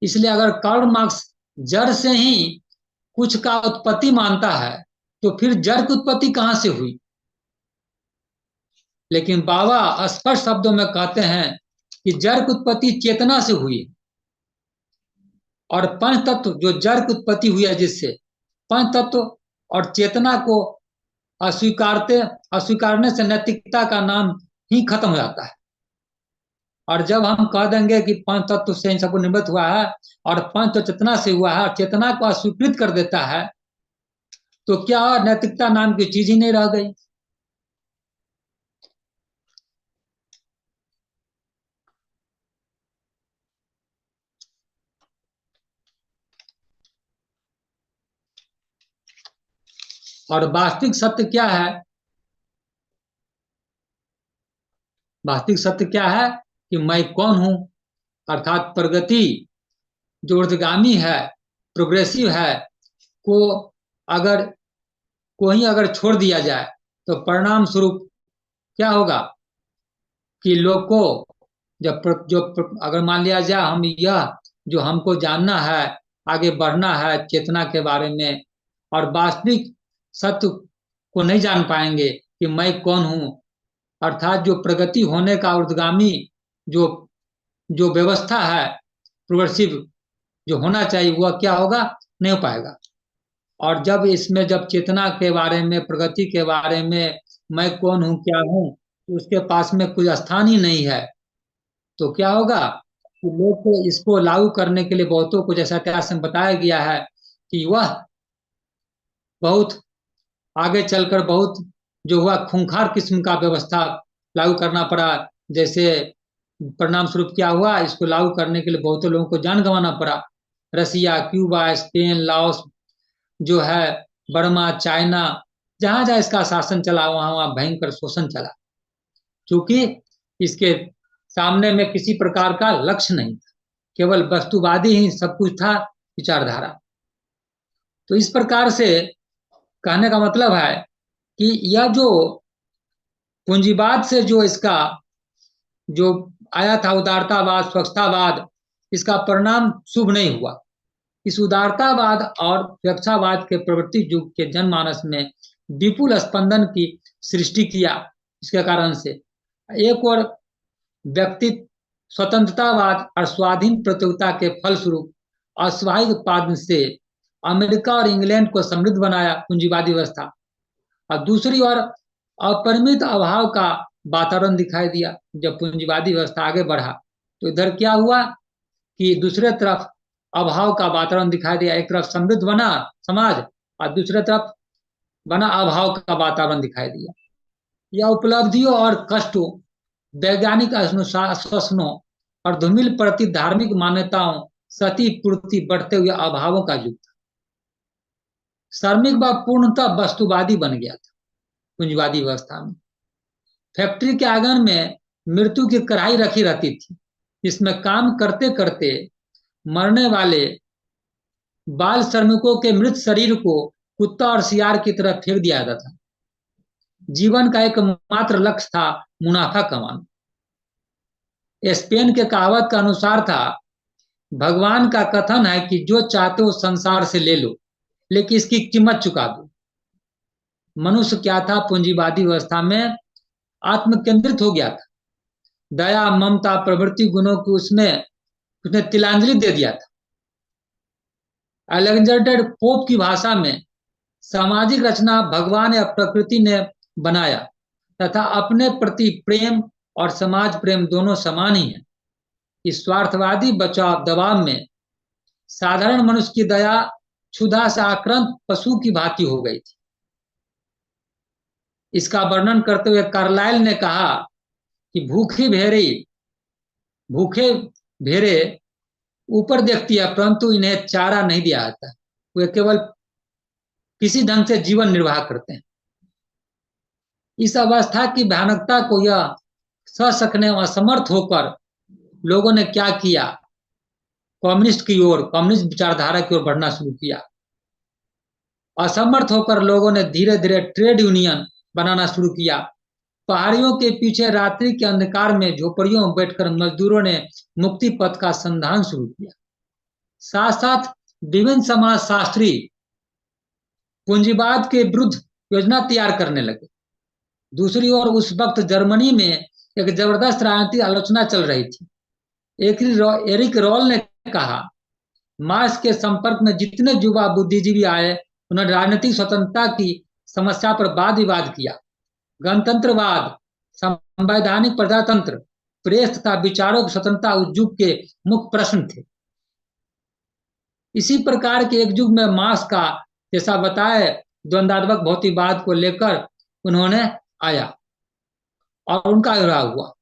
इसलिए अगर कार्ल मार्क्स जड़ से ही कुछ का उत्पत्ति मानता है तो फिर जड़ की उत्पत्ति कहां से हुई। लेकिन बाबा स्पष्ट शब्दों में कहते हैं कि जड़ की उत्पत्ति चेतना से हुई, और पंच तत्व जो जड़ की उत्पत्ति हुई है, जिससे पंच तत्व और चेतना को अस्वीकारने से नैतिकता का नाम ही खत्म हो जाता है। और जब हम कह देंगे कि पंच तत्व से इन सबको निर्मित हुआ है और पंच तो चेतना से हुआ है और चेतना को अस्वीकृत कर देता है, तो क्या नैतिकता नाम की चीज ही नहीं रह गई। और वास्तविक सत्य क्या है। वास्तविक सत्य क्या है कि मैं कौन हूं। अर्थात प्रगति जो ऊर्ध्वगामी है, प्रोग्रेसिव है, को अगर अगर छोड़ दिया जाए तो परिणाम स्वरूप क्या होगा कि लोग को अगर मान लिया जाए हम यह जो हमको जानना है, आगे बढ़ना है चेतना के बारे में, और वास्तविक सत्य को नहीं जान पाएंगे कि मैं कौन हूं। अर्थात जो प्रगति होने का ऊर्ध्वगामी जो जो व्यवस्था है, प्रोग्रेसिव जो होना चाहिए, वह क्या होगा, नहीं हो पाएगा। और जब इसमें जब चेतना के बारे में, प्रगति के बारे में, मैं कौन हूँ क्या हूँ, तो उसके पास में कोई स्थान ही नहीं है। तो क्या होगा कि लोग को इसको लागू करने के लिए बहुतों को, जैसा इतिहास में बताया गया है, कि वह बहुत आगे चलकर बहुत जो हुआ खूंखार किस्म का व्यवस्था लागू करना पड़ा। जैसे परिणाम स्वरूप क्या हुआ, इसको लागू करने के लिए बहुत लोगों को जान गंवाना पड़ा। रसिया, क्यूबा, स्पेन, लाओस जो है, बर्मा, चाइना, जहां जहां इसका शासन चला वहां वहां भयंकर शोषण चला, क्योंकि इसके सामने में किसी प्रकार का लक्ष्य नहीं था, केवल वस्तुवादी ही सब कुछ था, विचारधारा। तो इस प्रकार से कहने का मतलब है कि यह जो पूंजीवाद से जो इसका जो आया था उदारतावाद, स्वच्छतावाद, इसका परिणाम शुभ नहीं हुआ। इस उदारतावाद और स्वच्छतावाद के प्रवृत्ति युग के जनमानस में विपुल स्पंदन की सृष्टि किया। इसके कारण से एक और व्यक्ति स्वतंत्रतावाद और स्वाधीन प्रतियोगिता के फलस्वरूप अश्वाही उत्पादन से अमेरिका और इंग्लैंड को समृद्ध बनाया पूंजीवादी व्यवस्था, और दूसरी ओर अपरिमित अभाव का वातावरण दिखाई दिया। जब पूंजीवादी व्यवस्था आगे बढ़ा तो इधर क्या हुआ कि दूसरे तरफ अभाव का वातावरण दिखाई दिया। एक तरफ समृद्ध बना समाज और दूसरे तरफ बना अभाव का वातावरण दिखाई दिया। यह उपलब्धियों और कष्टों, वैज्ञानिक आश्वासनों और धूमिल प्रति धार्मिक मान्यताओं, सती पूर्ति, बढ़ते हुए अभावों का युग था। श्रमिक व पूर्णतः वस्तुवादी बन गया था पूंजीवादी व्यवस्था में। फैक्ट्री के आंगन में मृत्यु की कढ़ाई रखी रहती थी, जिसमें काम करते करते मरने वाले बाल श्रमिकों के मृत शरीर को कुत्ता और सियार की तरह फेंक दिया जाता था। जीवन का एकमात्र लक्ष्य था मुनाफा कमाना। स्पेन के कहावत का अनुसार था, भगवान का कथन है कि जो चाहते हो संसार से ले लो, लेकिन इसकी कीमत चुका दो। मनुष्य क्या था पूंजीवादी व्यवस्था में, आत्म केंद्रित हो गया था। दया, ममता, प्रवृत्ति गुणों की उसने तिलांजलि दे दिया था। अलेक्जेंडर पोप की भाषा में सामाजिक रचना भगवान या प्रकृति ने बनाया तथा अपने प्रति प्रेम और समाज प्रेम दोनों समान ही है। इस स्वार्थवादी बचाव दबाव में साधारण मनुष्य की दया क्षुधा से आक्रांत पशु की भांति हो गई थी। इसका वर्णन करते हुए कार्लाइल ने कहा कि भूखे भेड़े ऊपर देखती है, परंतु इन्हें चारा नहीं दिया जाता, वे केवल किसी ढंग से जीवन निर्वाह करते हैं। इस अवस्था की भयानकता को यह सह सकने असमर्थ होकर लोगों ने क्या किया, कम्युनिस्ट विचारधारा की ओर बढ़ना शुरू किया। असमर्थ होकर लोगों ने धीरे धीरे ट्रेड यूनियन बनाना शुरू किया। पहाड़ियों के पीछे रात्रि के अंधकार में झोपड़ियों में बैठकर मजदूरों ने मुक्ति पथ का संधान शुरू किया। साथ साथ विभिन्न समाज शास्त्री पूंजीवाद के विरुद्ध योजना तैयार करने लगे। दूसरी ओर उस वक्त जर्मनी में एक जबरदस्त राजनीतिक आलोचना चल रही थी। एरिक रोल ने कहा, मार्क्स के संपर्क में जितने युवा बुद्धिजीवी आए, उन्होंने राजनीतिक स्वतंत्रता की समस्या पर वाद विवाद किया। गणतंत्रवाद, संवैधानिक प्रजातंत्र, प्रेस तथा विचारों की स्वतंत्रता उस युग के मुख्य प्रश्न थे। इसी प्रकार के एक युग में मार्क्स का, जैसा बताए, द्वंद्वात्मक भौतिकवाद को लेकर उन्होंने आया और उनका विवाह हुआ।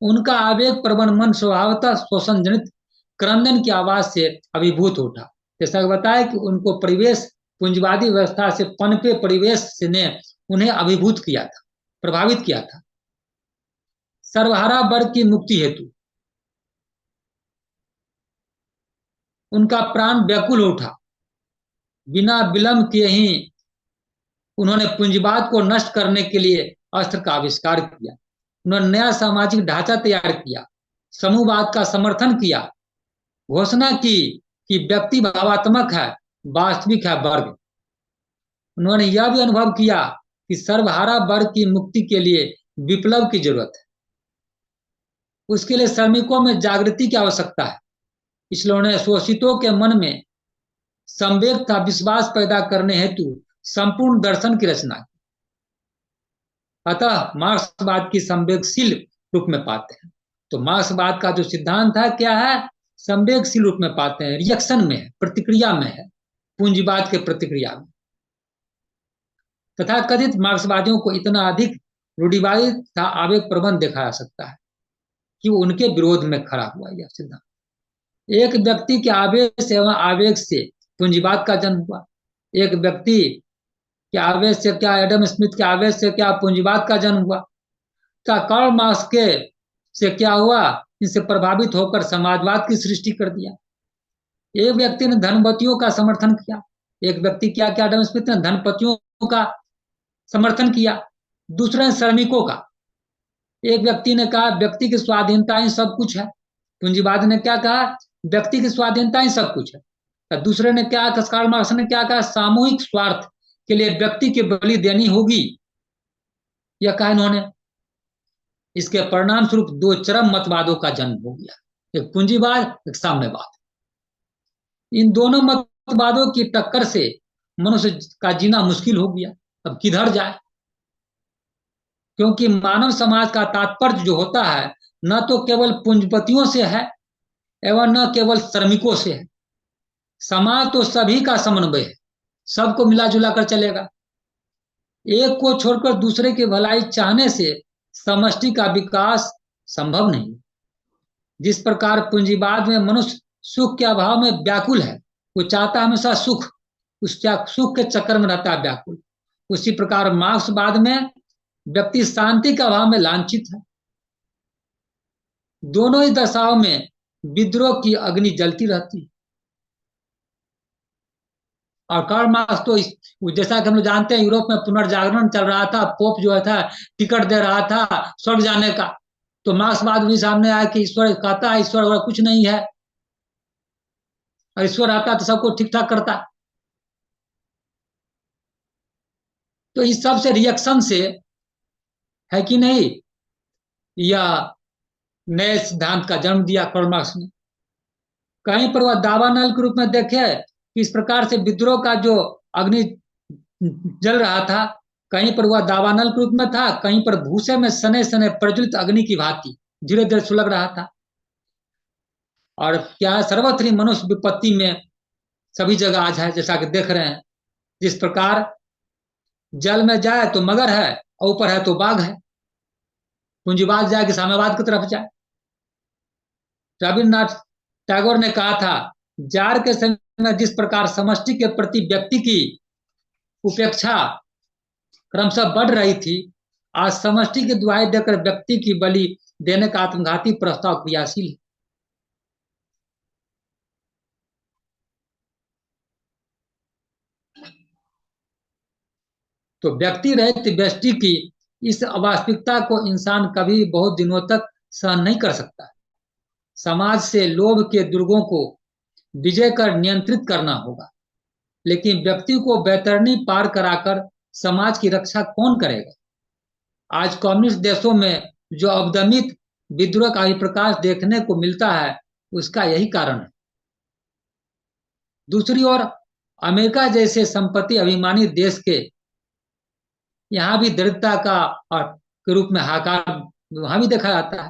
उनका आवेग प्रबल मन स्वभावतः शोषण जनित क्रंदन की आवाज से अभिभूत उठा। जैसा बताया कि उनको परिवेश, पूंजीवादी व्यवस्था से पनपे परिवेश ने उन्हें अभिभूत किया था, प्रभावित किया था। सर्वहारा वर्ग की मुक्ति हेतु उनका प्राण व्याकुल उठा। बिना विलंब किए ही उन्होंने पूंजीवाद को नष्ट करने के लिए अस्त्र का आविष्कार किया। उन्होंने नया सामाजिक ढांचा तैयार किया, समूहवाद का समर्थन किया, घोषणा की कि व्यक्ति भावात्मक है, वास्तविक है वर्ग। उन्होंने यह भी अनुभव किया कि सर्वहारा वर्ग की मुक्ति के लिए विप्लव की जरूरत है, उसके लिए श्रमिकों में जागृति की आवश्यकता है। इसलिए उन्होंने शोषितों के मन में संवेग तथा विश्वास पैदा करने हेतु संपूर्ण दर्शन की रचना की। अतः मार्क्सवाद की संवेगशील रूप में पाते हैं। तो मार्क्सवाद का जो सिद्धांत है क्या है, संवेगशील रूप में पाते हैं, रिएक्शन में है, प्रतिक्रिया में है, पूंजीवाद के प्रतिक्रिया में। तथा कथित मार्क्सवादियों को इतना अधिक रूढ़िवादी तथा आवेग प्रबंध देखा जा सकता है कि वो उनके विरोध में खड़ा हुआ यह सिद्धांत। एक व्यक्ति के आवेश एवं आवेग से पूंजीवाद का जन्म हुआ। एक व्यक्ति के आवेश से क्या, एडम स्मिथ के आवेश से क्या पूंजीवाद का जन्म हुआ। क्या कार्ल मार्क्स के से क्या हुआ, इनसे प्रभावित होकर समाजवाद की सृष्टि कर दिया। एक व्यक्ति ने धनपतियों का समर्थन किया। एक व्यक्ति क्या क्या, एडम स्मिथ ने धनपतियों का समर्थन किया, दूसरे ने श्रमिकों का। एक व्यक्ति ने कहा व्यक्ति की स्वाधीनता ही सब कुछ है, पूंजीवाद ने क्या कहा, व्यक्ति की स्वाधीनता ही सब कुछ है। तो दूसरे ने क्या, कार्ल मार्क्स ने क्या कहा, सामूहिक स्वार्थ के लिए व्यक्ति की बलि देनी होगी, यह कहा इन्होंने। इसके परिणाम स्वरूप दो चरम मतवादों का जन्म हो गया, एक पूंजीवाद, एक साम्यवाद। इन दोनों मतवादों की टक्कर से मनुष्य का जीना मुश्किल हो गया। अब किधर जाए, क्योंकि मानव समाज का तात्पर्य जो होता है न तो केवल पूंजीपतियों से है एवं न केवल श्रमिकों से है। समाज तो सभी का समन्वय है, सबको मिला जुला कर चलेगा। एक को छोड़कर दूसरे की भलाई चाहने से समष्टि का विकास संभव नहीं। जिस प्रकार पूंजीवाद में मनुष्य सुख के अभाव में व्याकुल है, वो चाहता हमेशा सुख, उस सुख के चक्कर में रहता है व्याकुल, उसी प्रकार मार्क्सवाद में व्यक्ति शांति के अभाव में लांछित है। दोनों ही दशाओं में विद्रोह की अग्नि जलती रहती है। और कार्ल मार्क्स तो जैसा कि हम लोग जानते हैं, यूरोप में पुनर्जागरण चल रहा था, पोप जो था टिकट दे रहा था स्वर्ग जाने का, तो मार्क्सवाद भी सामने आया कि ईश्वर कहता है ईश्वर और कुछ नहीं है, और ईश्वर आता तो सबको ठीक ठाक करता। तो इस सब से रिएक्शन से है कि नहीं, या नए सिद्धांत का जन्म दिया कार्ल मार्क्स ने। कहीं पर वह दावानल के रूप में देखे कि इस प्रकार से विद्रोह का जो अग्नि जल रहा था, कहीं पर वह दावानल के रूप में था, कहीं पर भूसे में सने सने प्रज्वलित अग्नि की भांति धीरे धीरे सुलग रहा था। और क्या सर्वत्र ही मनुष्य विपत्ति में सभी जगह आज है, जैसा कि देख रहे हैं। जिस प्रकार जल में जाए तो मगर है, और ऊपर है तो बाघ है। पूंजीवाद जाए कि साम्यवाद की तरफ जाए। रविन्द्रनाथ टैगोर ने कहा था, जार के समय में जिस प्रकार समष्टि के प्रति व्यक्ति की उपेक्षा क्रमशः बढ़ रही थी, आज समष्टि की दुहाई देकर व्यक्ति की बलि देने का आत्मघाती प्रस्ताव क्रियाशील है। तो व्यक्ति रहित व्यष्टि की इस अवास्तविकता को इंसान कभी बहुत दिनों तक सहन नहीं कर सकता। समाज से लोभ के दुर्गों को विजय कर नियंत्रित करना होगा, लेकिन व्यक्ति को बैतरनी पार कराकर समाज की रक्षा कौन करेगा। आज कम्युनिस्ट देशों में जो अवदमित विद्रोह का ही प्रकाश देखने को मिलता है, उसका यही कारण है। दूसरी ओर अमेरिका जैसे संपत्ति अभिमानी देश के यहाँ भी दरिद्रता का और के रूप में हाकार वहां भी देखा जाता है।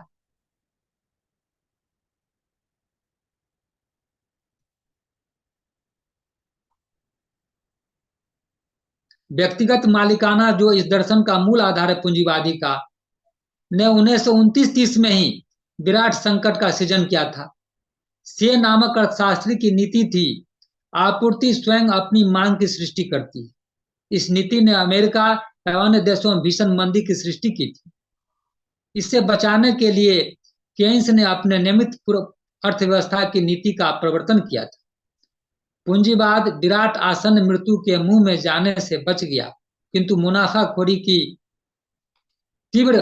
व्यक्तिगत मालिकाना जो इस दर्शन का मूल आधार है पूंजीवादी का, ने 1929-30 में ही विराट संकट का सृजन किया था। से नामक अर्थशास्त्री की नीति थी, आपूर्ति स्वयं अपनी मांग की सृष्टि करती है। इस नीति ने अमेरिका एवं अन्य देशों में भीषण मंदी की सृष्टि की थी। इससे बचाने के लिए केन्स ने अपने नियमित अर्थव्यवस्था की नीति का प्रवर्तन किया था। पूंजीवाद विराट आसन्न मृत्यु के मुंह में जाने से बच गया, किंतु मुनाफाखोरी की तीव्र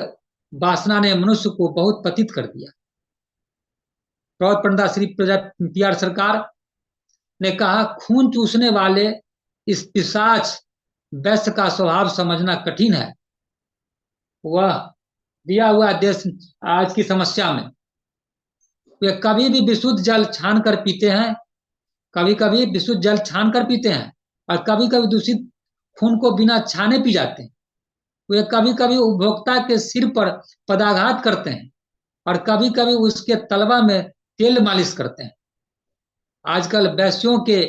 वासना ने मनुष्य को बहुत पतित कर दिया। प्रवक्ता श्री पी.आर. सरकार ने कहा, खून चूसने वाले इस पिशाच वैश्य का स्वभाव समझना कठिन है। वह दिया हुआ देश आज की समस्या में वे कभी भी विशुद्ध जल छान कर पीते हैं, कभी कभी विशुद्ध जल छान कर पीते हैं, और कभी कभी दूषित खून को बिना छाने पी जाते हैं। वे कभी कभी उपभोक्ता के सिर पर पदाघात करते हैं, और कभी कभी उसके तलवा में तेल मालिश करते हैं। आजकल वैश्यों के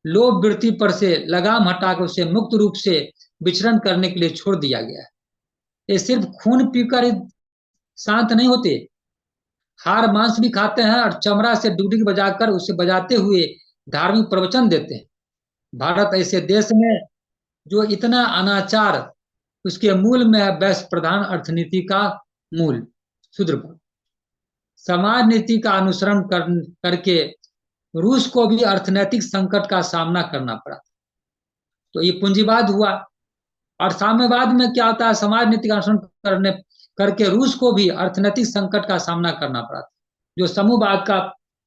लोभ वृत्ति पर से लगाम हटाकर उसे मुक्त रूप से विचरण करने के लिए छोड़ दिया गया है। ये सिर्फ खून पीकर ही शांत नहीं होते, हार मांस भी खाते हैं और चमड़ा से डुगडुगी बजाकर उसे बजाते हुए धार्मिक प्रवचन देते हैं। भारत ऐसे देश में जो इतना अनाचार, उसके मूल में है वैश्य प्रधान अर्थनीति का मूल शूद्र। समाज नीति का अनुसरण करके रूस को भी अर्थनैतिक संकट का सामना करना पड़ा। तो ये पूंजीवाद हुआ। और साम्यवाद में क्या होता है, समाज नीति का अनुसरण करने करके रूस को भी अर्थनैतिक संकट का सामना करना पड़ा, जो समूहवाद का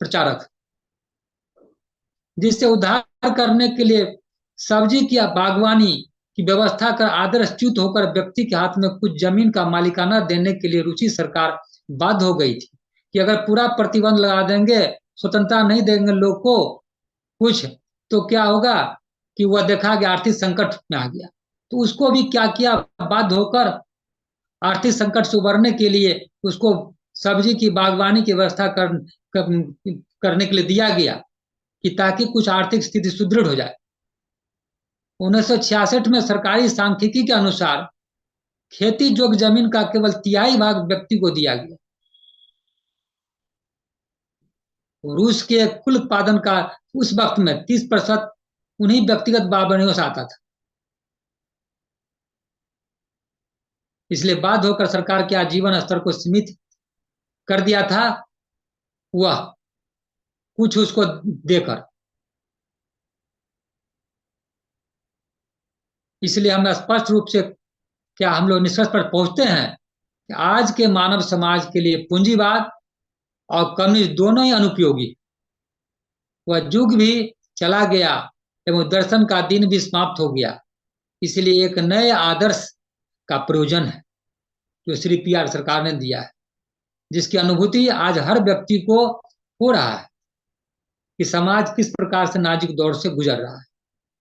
प्रचारक, जिससे उद्धार करने के लिए सब्जी की बागवानी की व्यवस्था कर आदर्शच्युत होकर व्यक्ति के हाथ में कुछ जमीन का मालिकाना देने के लिए रूसी सरकार बाध्य हो गई थी कि अगर पूरा प्रतिबंध लगा देंगे, स्वतंत्रता नहीं देंगे लोग को कुछ, तो क्या होगा कि वह देखा कि आर्थिक संकट में आ गया। तो उसको भी क्या किया, बाध्य होकर आर्थिक संकट से उबरने के लिए उसको सब्जी की बागवानी की व्यवस्था करने के लिए दिया गया, कि ताकि कुछ आर्थिक स्थिति सुदृढ़ हो जाए। 1966 में सरकारी सांख्यिकी के अनुसार खेती योग्य जमीन का केवल 1/3 भाग व्यक्ति को दिया गया। रूस के कुल उत्पादन का उस वक्त में 30% उन्हीं व्यक्तिगत बागवानियों से आता था। इसलिए बाध्य होकर सरकार के आजीवन स्तर को सीमित कर दिया था, वह कुछ उसको देकर। इसलिए हम स्पष्ट रूप से क्या हम लोग निष्कर्ष पर पहुंचते हैं कि आज के मानव समाज के लिए पूंजीवाद और कम्युनिस्ट दोनों ही अनुपयोगी। वह युग भी चला गया एवं दर्शन का दिन भी समाप्त हो गया। इसलिए एक नए आदर्श का प्रयोजन है जो श्री PR सरकार ने दिया है, जिसकी अनुभूति आज हर व्यक्ति को हो रहा है कि समाज किस प्रकार से नाजुक दौर से गुजर रहा है।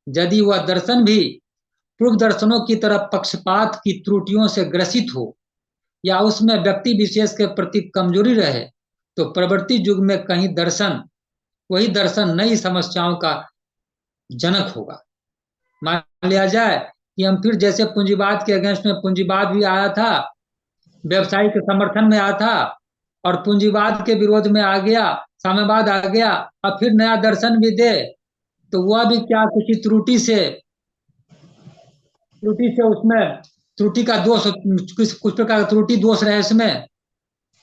यदि वह दर्शन भी पूर्व दर्शनों की तरह पक्षपात की त्रुटियों से ग्रसित हो या उसमें व्यक्ति विशेष के प्रति कमजोरी रहे, तो प्रवृत्ति युग में कहीं दर्शन, वही दर्शन नई समस्याओं का जनक होगा। मान लिया जाए कि हम फिर जैसे पूंजीवाद के अगेंस्ट में पूंजीवाद भी आया था, व्यवसायी के समर्थन में आया था, और पूंजीवाद के विरोध में आ गया, साम्यवाद आ गया, अब फिर नया दर्शन भी दे, तो वह भी क्या किसी त्रुटि से उसमें त्रुटि का दोष, कुछ प्रकार का त्रुटि दोष रहे इसमें,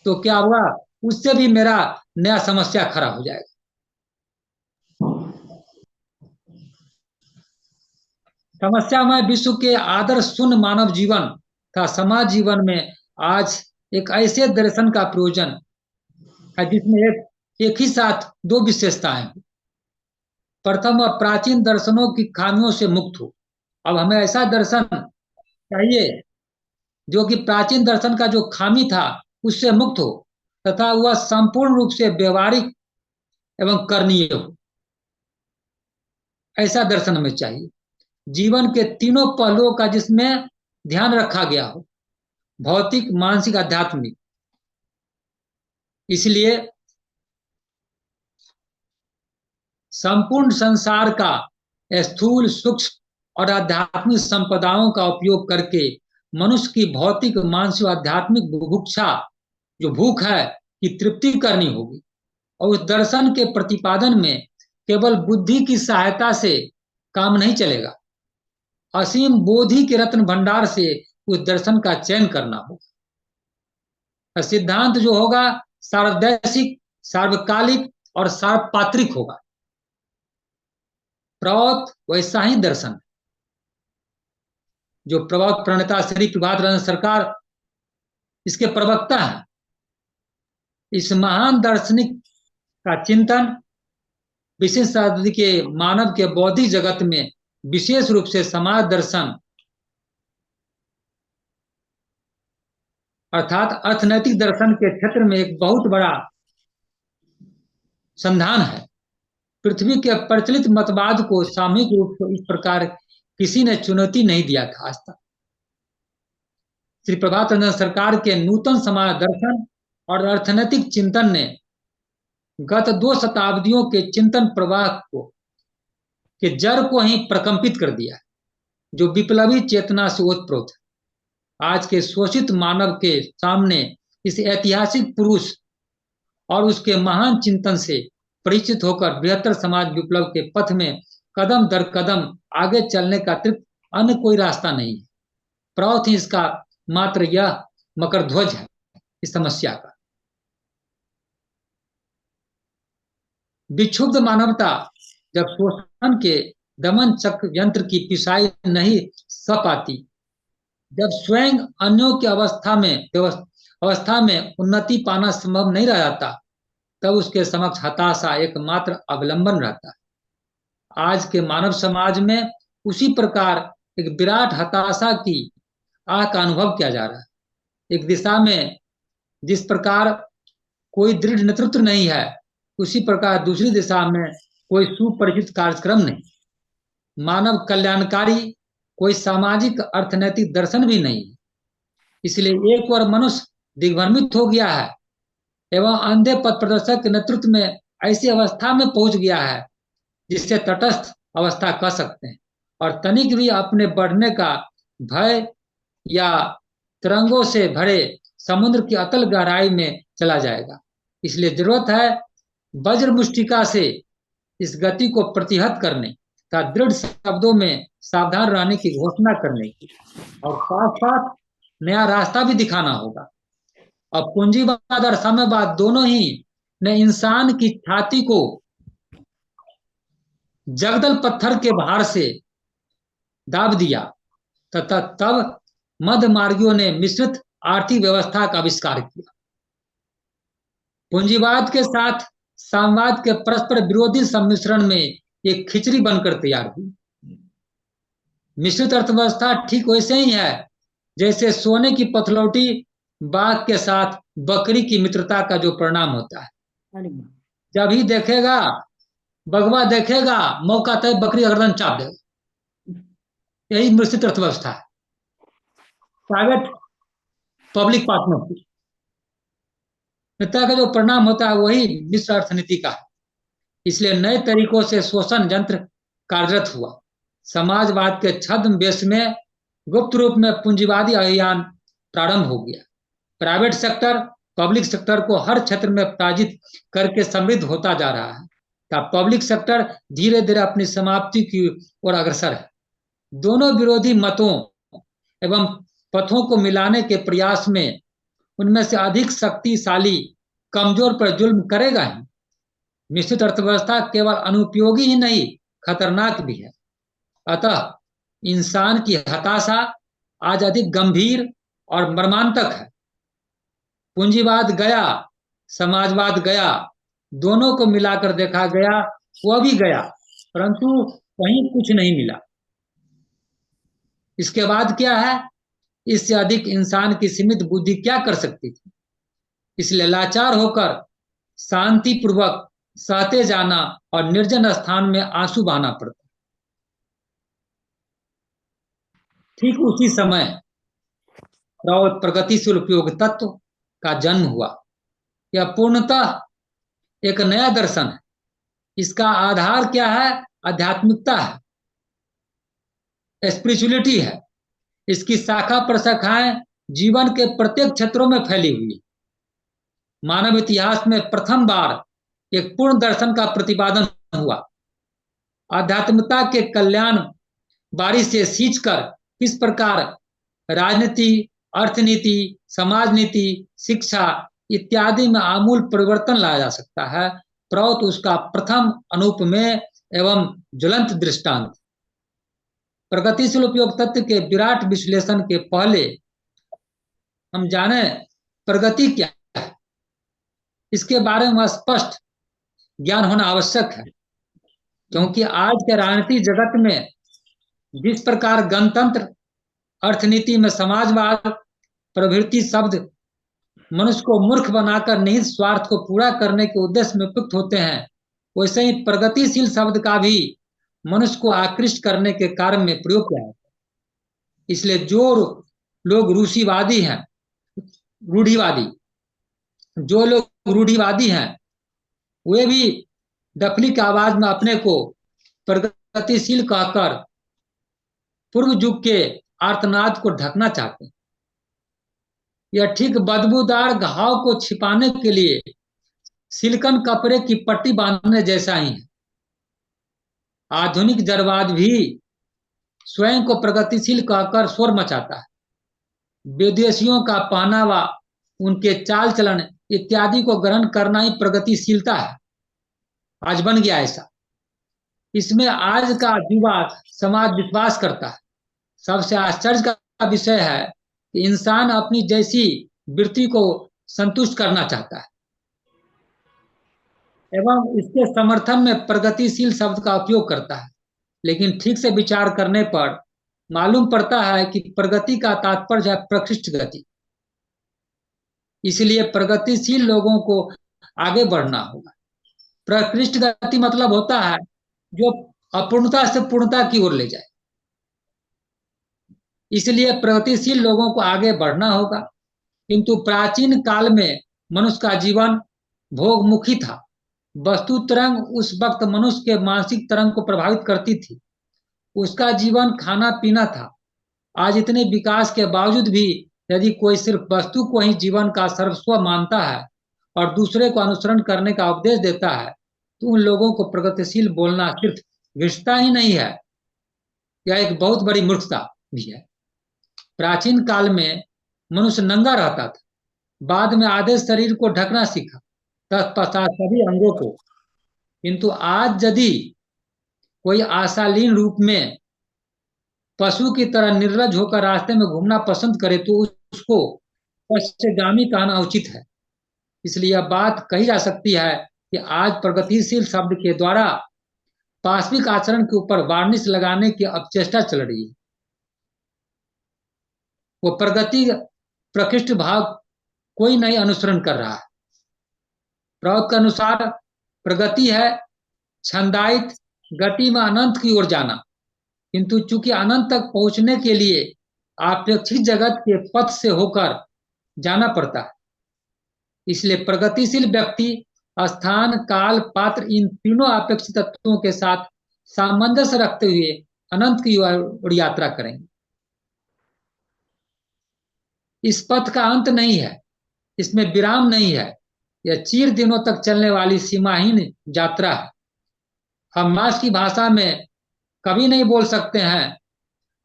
तो क्या हुआ, उससे भी मेरा नया समस्या खड़ा हो जाएगा। समस्या में विश्व के आदर्श शून्य मानव जीवन का समाज जीवन में आज एक ऐसे दर्शन का प्रयोजन है जिसमें एक ही साथ दो विशेषताएं। प्रथम, वह प्राचीन दर्शनों की खामियों से मुक्त हो। अब हमें ऐसा दर्शन चाहिए जो कि प्राचीन दर्शन का जो खामी था उससे मुक्त हो, तथा वह संपूर्ण रूप से व्यवहारिक एवं करणीय हो। ऐसा दर्शन हमें चाहिए जीवन के तीनों पहलुओं का, जिसमें ध्यान रखा गया हो, भौतिक, मानसिक, आध्यात्मिक। इसलिए संपूर्ण संसार का स्थूल, सूक्ष्म और आध्यात्मिक संपदाओं का उपयोग करके मनुष्य की भौतिक, मानसिक, आध्यात्मिक बुभुक्षा, जो भूख है, की तृप्ति करनी होगी। और उस दर्शन के प्रतिपादन में केवल बुद्धि की सहायता से काम नहीं चलेगा, असीम बोधि के रत्न भंडार से उस दर्शन का चयन करना होगा। सिद्धांत जो होगा सार्वदैशिक, सार्वकालिक और सार्वपात्रिक होगा। प्रवत वैसा ही दर्शन जो प्रवत प्रणेता श्री प्रभात रंजन सरकार इसके प्रवक्ता हैं। इस महान दार्शनिक का चिंतन 20वीं शताब्दी के मानव के बौद्धिक जगत में, विशेष रूप से समाज दर्शन अर्थात अर्थनैतिक दर्शन के क्षेत्र में एक बहुत बड़ा संधान है। पृथ्वी के प्रचलित मतवाद को सामूहिक रूप से इस प्रकार किसी ने चुनौती नहीं दिया था आज तक। श्री प्रभात रंजन सरकार के नूतन समाज दर्शन और अर्थनैतिक चिंतन ने गत 2 शताब्दियों के चिंतन प्रवाह को के जड़ को ही प्रकंपित कर दिया, जो विप्लवी चेतना से ओतप्रोत है। आज के शोषित मानव के सामने इस ऐतिहासिक पुरुष और उसके महान चिंतन से परिचित होकर बेहतर समाज विप्लव के पथ में कदम दर कदम आगे चलने का अतिरिक्त अन्य कोई रास्ता नहीं है। प्रौथ ही इसका मात्र यह मकर ध्वज है इस समस्या का। विक्षुब्ध मानवता जब शोषण के दमन चक्र यंत्र की पिसाई नहीं सह पाती, जब स्वयं अन्यों की अवस्था में उन्नति पाना संभव नहीं रह जाता, तब उसके समक्ष हताशा एकमात्र अवलंबन रहता है। आज के मानव समाज में उसी प्रकार एक विराट हताशा की आह का अनुभव किया जा रहा है। एक दिशा में जिस प्रकार कोई दृढ़ नेतृत्व नहीं है, उसी प्रकार दूसरी दिशा में कोई सुपरिचित कार्यक्रम नहीं। मानव कल्याणकारी कोई सामाजिक अर्थनैतिक दर्शन भी नहीं है। इसलिए एक और मनुष्य दिग्भ्रमित हो गया है एवं अंधे पथ प्रदर्शक के नेतृत्व में ऐसी अवस्था में पहुंच गया है जिससे तटस्थ अवस्था कह सकते हैं, और तनिक भी अपने बढ़ने का भय या तरंगों से भरे समुद्र की अतल गहराई में चला जाएगा। इसलिए जरूरत है वज्र मुष्टिका से इस गति को प्रतिहत करने तथा दृढ़ शब्दों में सावधान रहने की घोषणा करने की, और साथ साथ नया रास्ता भी दिखाना होगा। और पूंजीवाद और साम्यवाद दोनों ही ने इंसान की छाती को जगदल पत्थर के भार से दाब दिया तथा तब मध्य मार्गियों ने मिश्रित आर्थिक व्यवस्था का आविष्कार किया। पूंजीवाद के साथ साम्यवाद के परस्पर विरोधी सम्मिश्रण में एक खिचड़ी बनकर तैयार हुई। मिश्रित अर्थव्यवस्था ठीक वैसे ही है जैसे सोने की पथलौटी बाघ के साथ बकरी की मित्रता का जो परिणाम होता है। जब ही देखेगा बगवा देखेगा, मौका तय बकरी गर्दन चाप देगा। यही मिश्रित अर्थव्यवस्था है, प्राइवेट पब्लिक पार्टनरशिप। मित्रता का जो परिणाम होता है वही मिश्र अर्थनीति का है। इसलिए नए तरीकों से शोषण यंत्र कार्यरत हुआ। समाजवाद के छद्म वेश में गुप्त रूप में पूंजीवादी अभियान प्रारंभ हो गया। प्राइवेट सेक्टर पब्लिक सेक्टर को हर क्षेत्र में पराजित करके समृद्ध होता जा रहा है, तब पब्लिक सेक्टर धीरे धीरे अपनी समाप्ति की ओर अग्रसर है। दोनों विरोधी मतों एवं पथों को मिलाने के प्रयास में उनमें से अधिक शक्तिशाली कमजोर पर जुल्म करेगा ही। मिश्रित अर्थव्यवस्था केवल अनुपयोगी ही नहीं, खतरनाक भी है। अतः इंसान की हताशा आज अधिक गंभीर और मर्मांतक है। पूंजीवाद गया, समाजवाद गया, दोनों को मिलाकर देखा गया, वह भी गया, परंतु कहीं कुछ नहीं मिला। इसके बाद क्या है? इससे अधिक इंसान की सीमित बुद्धि क्या कर सकती थी? इसलिए लाचार होकर शांति पूर्वक सहते जाना और निर्जन स्थान में आंसू बहाना पड़ता। ठीक उसी समय प्रगतिशील उपयोग तत्व का जन्म हुआ। यह पूर्णतः एक नया दर्शन है। इसका आधार क्या है? आध्यात्मिकता है, स्पिरिचुअलिटी है। इसकी शाखा प्रशाखाएं जीवन के प्रत्येक क्षेत्रों में फैली हुई। मानव इतिहास में प्रथम बार एक पूर्ण दर्शन का प्रतिपादन हुआ। आध्यात्मिकता के कल्याण बारी से सींचकर किस प्रकार राजनीति, अर्थनीति, समाज नीति, शिक्षा इत्यादि में आमूल परिवर्तन लाया जा सकता है, प्रौत उसका प्रथम अनुपमेय एवं ज्वलंत दृष्टांत। प्रगतिशील उपयोग तत्व के विराट विश्लेषण के पहले हम जाने प्रगति क्या है, इसके बारे में स्पष्ट ज्ञान होना आवश्यक है। क्योंकि आज के राजनीतिक जगत में जिस प्रकार गणतंत्र, अर्थनीति में समाजवाद प्रवृत्ति शब्द मनुष्य को मूर्ख बनाकर निहित स्वार्थ को पूरा करने के उद्देश्य में उपयुक्त होते हैं, वैसे ही प्रगतिशील शब्द का भी मनुष्य को आकृष्ट करने के कार्य में प्रयोग किया है। इसलिए जो लोग रूढ़िवादी हैं, रूढ़िवादी जो लोग रूढ़िवादी हैं, वे भी डफली की आवाज में अपने को प्रगतिशील कहकर पूर्व युग के आर्तनाद को ढकना चाहते हैं। यह ठीक बदबूदार घाव को छिपाने के लिए सिलिकन कपड़े की पट्टी बांधने जैसा ही है। आधुनिक जड़वाद भी स्वयं को प्रगतिशील कहकर शोर मचाता है। विदेशियों का पहनावा, उनके चाल चलन इत्यादि को ग्रहण करना ही प्रगतिशीलता है। आज बन गया ऐसा। इसमें आज का युवा समाज विश्वास करता है। सबसे आश्चर्य का विषय है कि इंसान अपनी जैसी वृत्ति को संतुष्ट करना चाहता है एवं इसके समर्थन में प्रगतिशील शब्द का उपयोग करता है। लेकिन ठीक से विचार करने पर मालूम पड़ता है कि प्रगति का तात्पर्य है प्रकृष्ट गति। इसलिए प्रगतिशील लोगों को आगे बढ़ना होगा। प्रकृष्ट गति मतलब होता है जो अपूर्णता से पूर्णता की ओर ले जाए। इसलिए प्रगतिशील लोगों को आगे बढ़ना होगा। किंतु प्राचीन काल में मनुष्य का जीवन भोगमुखी था। वस्तु तरंग उस वक्त मनुष्य के मानसिक तरंग को प्रभावित करती थी। उसका जीवन खाना पीना था। आज इतने विकास के बावजूद भी यदि कोई सिर्फ वस्तु को ही जीवन का सर्वस्व मानता है और दूसरे को अनुसरण करने का उपदेश देता है, तो उन लोगों को प्रगतिशील बोलना सिर्फ घृष्टता ही नहीं है, यह एक बहुत बड़ी मूर्खता भी है। प्राचीन काल में मनुष्य नंगा रहता था, बाद में आधे शरीर को ढकना सीखा, तत्पश्चात सभी अंगों को। किंतु आज यदि कोई आशालीन रूप में पशु की तरह निर्लज होकर रास्ते में घूमना पसंद करे तो उसको पश्चगामी कहना उचित है। इसलिए यह बात कही जा सकती है कि आज प्रगतिशील शब्द के द्वारा पाशविक आचरण के ऊपर वार्निश लगाने की अपचेष्टा चल रही है। वो प्रगति प्रकृष्ट भाव कोई नहीं अनुसरण कर रहा है। प्रौध के अनुसार प्रगति है छंदायित गति में अनंत की ओर जाना। किंतु चूंकि अनंत तक पहुंचने के लिए आपेक्षिक जगत के पथ से होकर जाना पड़ता है, इसलिए प्रगतिशील व्यक्ति स्थान, काल, पात्र इन तीनों अपेक्षित तत्वों के साथ सामंजस्य रखते हुए अनंत की ओर यात्रा करेंगे। इस पथ का अंत नहीं है, इसमें विराम नहीं है। यह चिर दिनों तक चलने वाली सीमाहीन यात्रा है। हम मार्क्स की भाषा में कभी नहीं बोल सकते हैं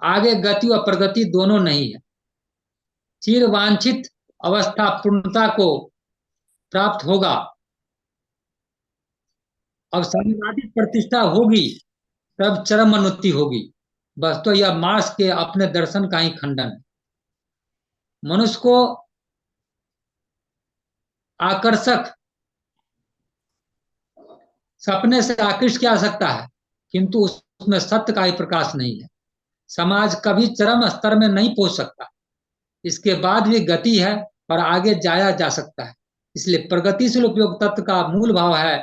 आगे गति और प्रगति दोनों नहीं है। चिर वांछित अवस्था पूर्णता को प्राप्त होगा। अब साम्राज्यिक प्रतिष्ठा होगी, तब चरम उन्नति होगी। बस तो यह मार्क्स के अपने दर्शन का ही खंडन है। मनुष्य को आकर्षक सपने से आकृष्ट किया जा सकता है, किंतु उसमें सत्य का ही प्रकाश नहीं है। समाज कभी चरम स्तर में नहीं पहुंच सकता, इसके बाद भी गति है और आगे जाया जा सकता है। इसलिए प्रगतिशील उपयोग तत्व का मूल भाव है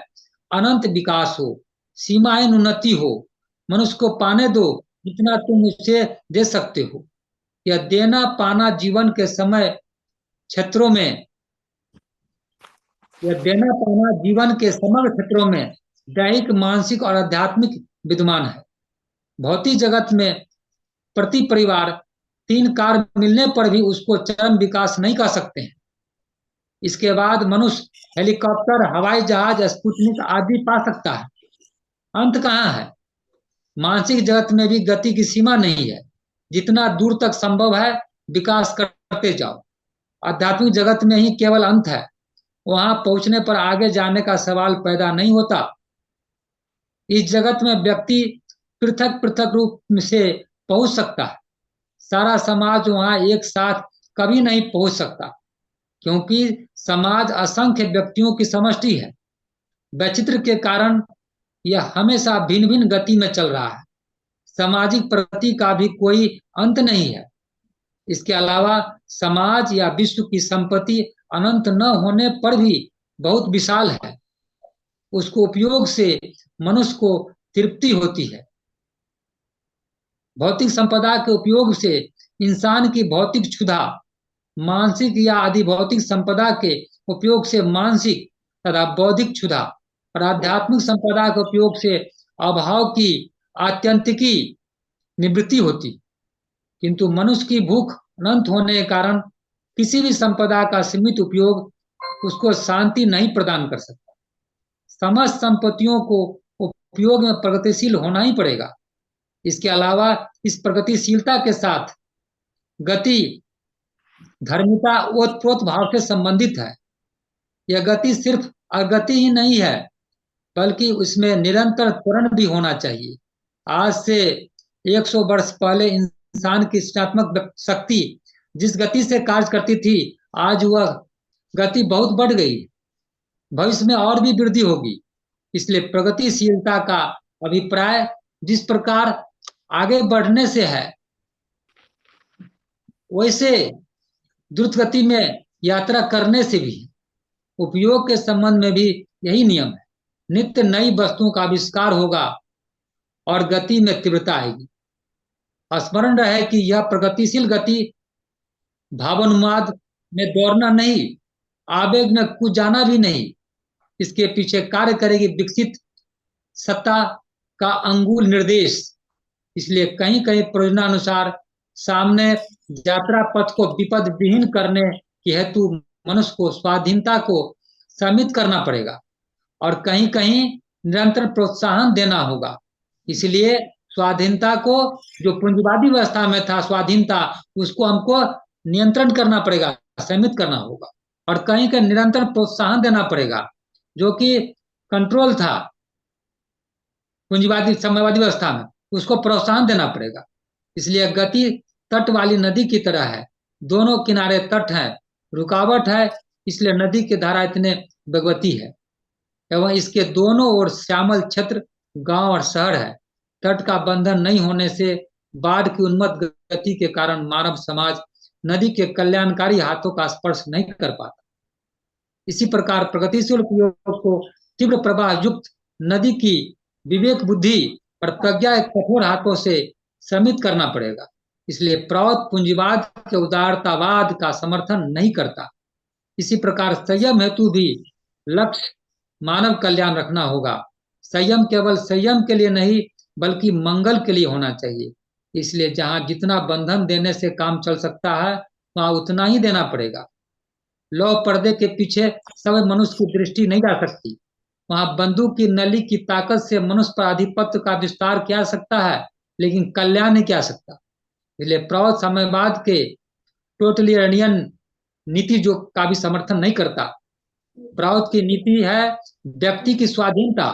अनंत विकास हो, सीमाहीन उन्नति हो। मनुष्य को पाने दो जितना तुम उसे दे सकते हो। यह देना पाना जीवन के समय क्षेत्रों में, यह देना पाना जीवन के समग्र क्षेत्रों में दैहिक, मानसिक और आध्यात्मिक विद्यमान है। भौतिक जगत में प्रति परिवार 3 कार मिलने पर भी उसको चरम विकास नहीं कह सकते हैं। इसके बाद मनुष्य हेलीकॉप्टर, हवाई जहाज, स्पुतनिक आदि पा सकता है। अंत कहाँ है? मानसिक जगत में भी गति की सीमा नहीं है। जितना दूर तक संभव है विकास करते जाओ। आध्यात्मिक जगत में ही केवल अंत है। वहां पहुंचने पर आगे जाने का सवाल पैदा नहीं होता। इस जगत में व्यक्ति पृथक पृथक रूप से पहुंच सकता है। सारा समाज वहां एक साथ कभी नहीं पहुंच सकता, क्योंकि समाज असंख्य व्यक्तियों की समष्टि है। वैचित्र के कारण यह हमेशा भिन्न भिन्न गति में चल रहा है। सामाजिक प्रगति का भी कोई अंत नहीं है। इसके अलावा समाज या विश्व की संपत्ति अनंत न होने पर भी बहुत विशाल है। उसको उपयोग से मनुष्य को तृप्ति होती है। भौतिक संपदा के उपयोग से इंसान की भौतिक क्षुधा, मानसिक या आदि भौतिक संपदा के उपयोग से मानसिक तथा बौद्धिक क्षुधा और आध्यात्मिक संपदा के उपयोग से अभाव की आत्यंतिकी निवृत्ति होती। किंतु मनुष्य की भूख अनंत होने के कारण किसी भी संपदा का सीमित उपयोग उसको शांति नहीं प्रदान कर सकता। समस्त संपत्तियों को उपयोग में प्रगतिशील होना ही पड़ेगा। इसके अलावा इस प्रगतिशीलता के साथ गति धर्मिता ओतप्रोत भाव से संबंधित है। यह गति सिर्फ अगति ही नहीं है, बल्कि उसमें निरंतर त्वरण भी होना चाहिए। आज से 100 वर्ष पहले इंसान की सृजनात्मक शक्ति जिस गति से कार्य करती थी, आज वह गति बहुत बढ़ गई। भविष्य में और भी वृद्धि होगी। इसलिए प्रगतिशीलता का अभिप्राय जिस प्रकार आगे बढ़ने से है, वैसे द्रुत गति में यात्रा करने से भी। उपयोग के संबंध में भी यही नियम है। नित्य नई वस्तुओं का आविष्कार होगा और गति में तीव्रता आएगी। स्मरण रहे कि यह प्रगतिशील गति भावानुवाद में दौड़ना नहीं, आवेग में कूद जाना भी नहीं। इसके पीछे कार्य करेगी विकसित सत्ता का अंगुल निर्देश। इसलिए कहीं कहीं प्रयोजनानुसार सामने यात्रा पथ को विपद विहीन करने की हेतु मनुष्य को स्वाधीनता को सीमित करना पड़ेगा और कहीं कहीं निरंतर प्रोत्साहन देना होगा। इसलिए स्वाधीनता को, जो पूंजीवादी व्यवस्था में था स्वाधीनता, उसको हमको नियंत्रण करना पड़ेगा, सीमित करना होगा। और कहीं कहीं निरंतर प्रोत्साहन देना पड़ेगा, जो कि कंट्रोल था पूंजीवादी साम्यवादी व्यवस्था में, उसको प्रोत्साहन देना पड़ेगा। इसलिए गति तट वाली नदी की तरह है। दोनों किनारे तट है, रुकावट है, इसलिए नदी की धारा इतने वेगवती है। एवं इसके दोनों ओर श्यामल क्षेत्र, गांव और शहर है। तट का बंधन नहीं होने से बाढ़ की उन्मत्त गति के कारण मानव समाज नदी के कल्याणकारी हाथों का स्पर्श नहीं कर पाता। इसी प्रकार प्रगतिशील उपयोग को तीव्र प्रवाह युक्त नदी की विवेक बुद्धि और प्रज्ञा के कठोर हाथों से सीमित करना पड़ेगा। इसलिए प्रौत पूंजीवाद के उदारतावाद का समर्थन नहीं करता। इसी प्रकार संयम हेतु भी लक्ष्य मानव कल्याण रखना होगा। संयम केवल संयम के लिए नहीं, बल्कि मंगल के लिए होना चाहिए। इसलिए जहां जितना बंधन देने से काम चल सकता है, वहां उतना ही देना पड़ेगा। लौ पर्दे के पीछे सब मनुष्य की दृष्टि नहीं जा सकती। वहां बंदूक की नली की ताकत से मनुष्य पर आधिपत्य का विस्तार किया सकता है, लेकिन कल्याण नहीं किया सकता। इसलिए प्रौढ़ साम्यवाद के टोटलियरियन नीति जो का भी समर्थन नहीं करता। प्रौढ़ की नीति है व्यक्ति की स्वाधीनता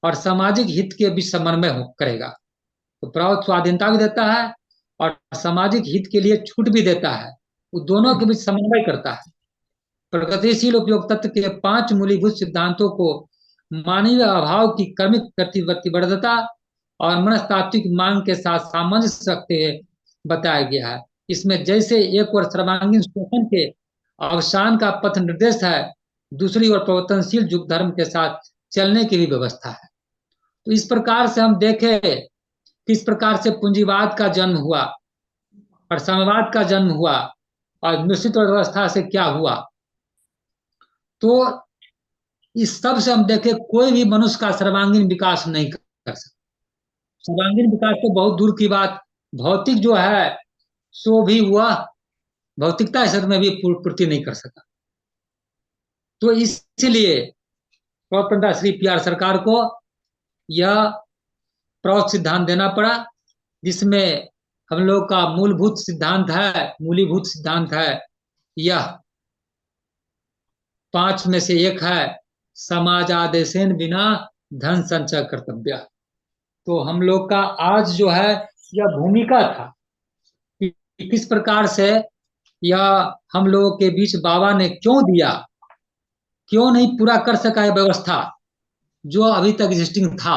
और सामाजिक हित के बीच समन्वय करेगा। तो प्रौढ़ स्वाधीनता भी देता है और सामाजिक हित के लिए छूट भी देता है, वो दोनों के बीच समन्वय करता है। प्रगतिशील उपयोग तत्व के 5 मूलभूत सिद्धांतों को मानवीय अभाव की क्रमिक प्रतिवर्तीता और मनस्तात्विक मांग के साथ सामंजस्य रखते हुए बताया गया है। इसमें जैसे एक ओर सर्वांगीण शोषण के अवसान का पथ निर्देश है, दूसरी ओर प्रवर्तनशील युग धर्म के साथ चलने की भी व्यवस्था है। तो इस प्रकार से हम देखें किस प्रकार से पूंजीवाद का जन्म हुआ और साम्यवाद का जन्म हुआ और मिश्रित व्यवस्था से क्या हुआ। तो इस सब से हम देखें कोई भी मनुष्य का सर्वांगीण विकास नहीं कर सकता। सर्वांगीण विकास तो बहुत दूर की बात, भौतिक जो है सो भी वह भौतिकता क्षेत्र में भी पूर्ति नहीं कर सका। तो इसलिए प्रौढ़ श्री पी.आर. सरकार को यह प्रौढ़ सिद्धांत देना पड़ा, जिसमें हम लोग का मूलभूत सिद्धांत है यह 5 में से एक है, समाजादेशन बिना धन संचय कर्तव्य। तो हम लोग का आज जो है यह भूमिका था कि किस प्रकार से यह हम लोगों के बीच बाबा ने क्यों दिया, क्यों नहीं पूरा कर सका है व्यवस्था जो अभी तक एग्जिस्टिंग था।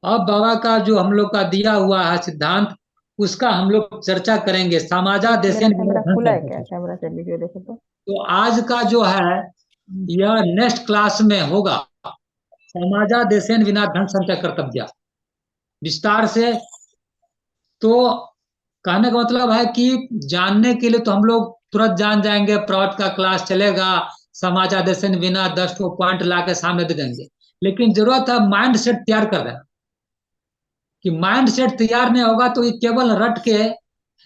अब बाबा का जो हम लोग का दिया हुआ है सिद्धांत, उसका हम लोग चर्चा करेंगे। समाजादेशन खुला है क्या? कैमरा से वीडियो देखो तो आज का जो है यह नेक्स्ट क्लास में होगा। समाजादेशेन विना धन संचय कर्तव्य। विस्तार से तो कहने का मतलब है कि जानने के लिए तो हम लोग तुरंत जान जाएंगे, प्रॉट का क्लास चलेगा, समाजादेशन बिना 10 पॉइंट ला के सामने दे देंगे। लेकिन जरूरत है माइंड सेट तैयार कर देना, कि माइंड सेट तैयार नहीं होगा तो ये केवल रट के,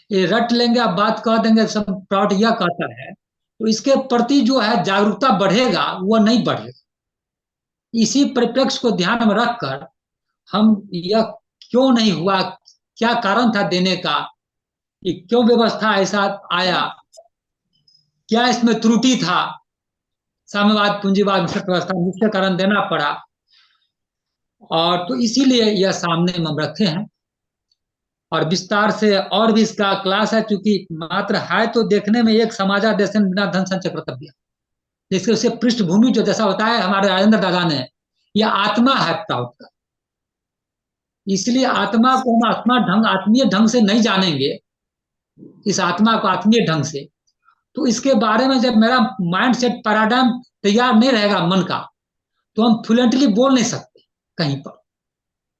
ये रट लेंगे, आप बात कह देंगे सब प्रॉट यह कहता है, तो इसके प्रति जो है जागरूकता बढ़ेगा वो नहीं बढ़ेगा। इसी परिप्रेक्ष्य को ध्यान में रखकर हम यह क्यों नहीं हुआ, क्या कारण था देने का, कि क्यों व्यवस्था ऐसा आया, क्या इसमें त्रुटि था, साम्यवाद पूंजीवाद मिश्रित व्यवस्था मुख्य कारण देना पड़ा। और तो इसीलिए यह सामने में हम रखे हैं, और विस्तार से और भी इसका क्लास है, क्योंकि मात्र है तो देखने में एक समाजादेशन बिना धन संचय कर्तव्य, जिसके उसे पृष्ठभूमि जो जैसा बताया हमारे राजेंद्र दादा ने, यह आत्मा है प्राउड का। इसलिए आत्मा को हम आत्मीय ढंग से नहीं जानेंगे, इस आत्मा को आत्मीय ढंग से, तो इसके बारे में जब मेरा माइंड सेट पैराडाइम तैयार नहीं रहेगा मन का, तो हम फ्लुएंटली बोल नहीं सकते कहीं पर,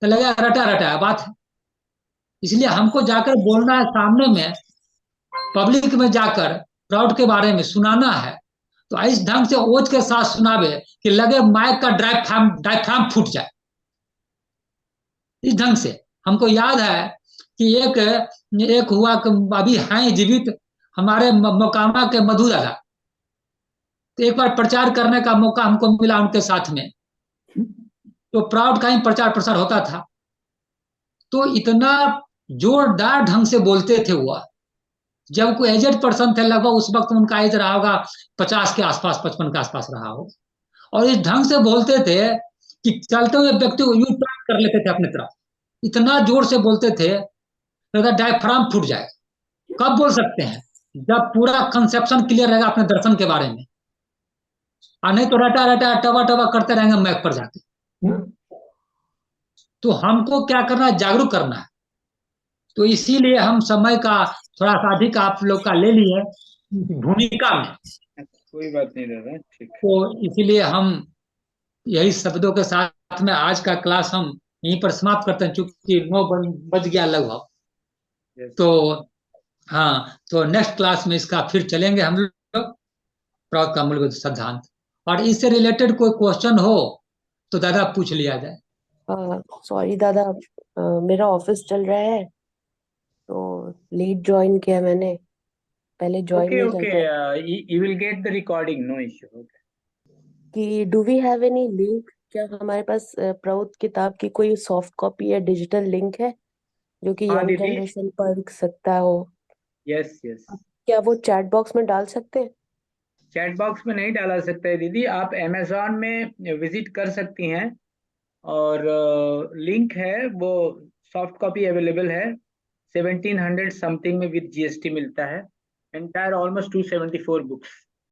तो लगेगा रटा रटा बात है। इसलिए हमको जाकर बोलना है सामने में, पब्लिक में जाकर प्राउड के बारे में सुनाना है, तो इस ढंग से ओज के साथ सुनावे कि लगे माइक का डायफ्राम फूट जाए। इस ढंग से हमको याद है कि एक एक हुआ, अभी हैं जीवित, हमारे मोकामा के मधु दादा, तो एक बार प्रचार करने का मौका हमको मिला उनके साथ में, तो प्राउड का ही प्रचार प्रसार होता था, तो इतना जोरदार ढंग से बोलते थे वो। जब कोई एजेड पर्सन थे, लगभग उस वक्त उनका एज रहा होगा 50 के आसपास, 55 के आसपास रहा हो, और इस ढंग से बोलते थे कि चलते हुए व्यक्ति को यूं टर्न कर लेते थे अपनी तरफ, इतना जोर से बोलते थे, डायफ्राम फूट जाए। कब बोल सकते हैं? जब पूरा कंसेप्शन क्लियर रहेगा अपने दर्शन के बारे में, और नहीं तो रटा रटा टवा टवा करते रहेंगे मैक पर जाके। तो हमको क्या करना है, जागरूक करना है। तो इसीलिए हम समय का थोड़ा सा अधिक आप लोग का ले लिए भूमिका में, कोई बात नहीं दादा, ठीक। तो इसीलिए हम यही शब्दों के साथ में आज का क्लास हम यहीं पर समाप्त करते हैं, चूंकि 9 बज गया लगभग। तो हाँ, तो नेक्स्ट क्लास में इसका फिर चलेंगे हम लोग, प्रॉग का मूलभूत सिद्धांत, और इससे रिलेटेड कोई क्वेश्चन हो तो दादा पूछ लिया जाए। सॉरी दादा, मेरा ऑफिस चल रहा है तो लेट ज्वाइन किया मैंने, पहले ज्वाइन ओके नहीं ओके, कर पाया। you will get the recording, no issue. Okay. कि do we have any link, क्या हमारे पास प्रौध किताब की कोई सॉफ्ट कॉपी या डिजिटल लिंक है जो कि हाँ यंग दीदी, जनरेशन पढ़ सकता हो? Yes yes. क्या वो चैट बॉक्स में डाल सकते हैं? चैट बॉक्स में नहीं डाला सकता है दीदी, आप अमेजोन में विजिट कर सकती हैं, और लिंक है वो, सॉफ्ट कॉपी अवेलेबल है, 1700 समथिंग में विद जीएसटी मिलता है, एंटायर ऑलमोस्ट 274 बुक्स।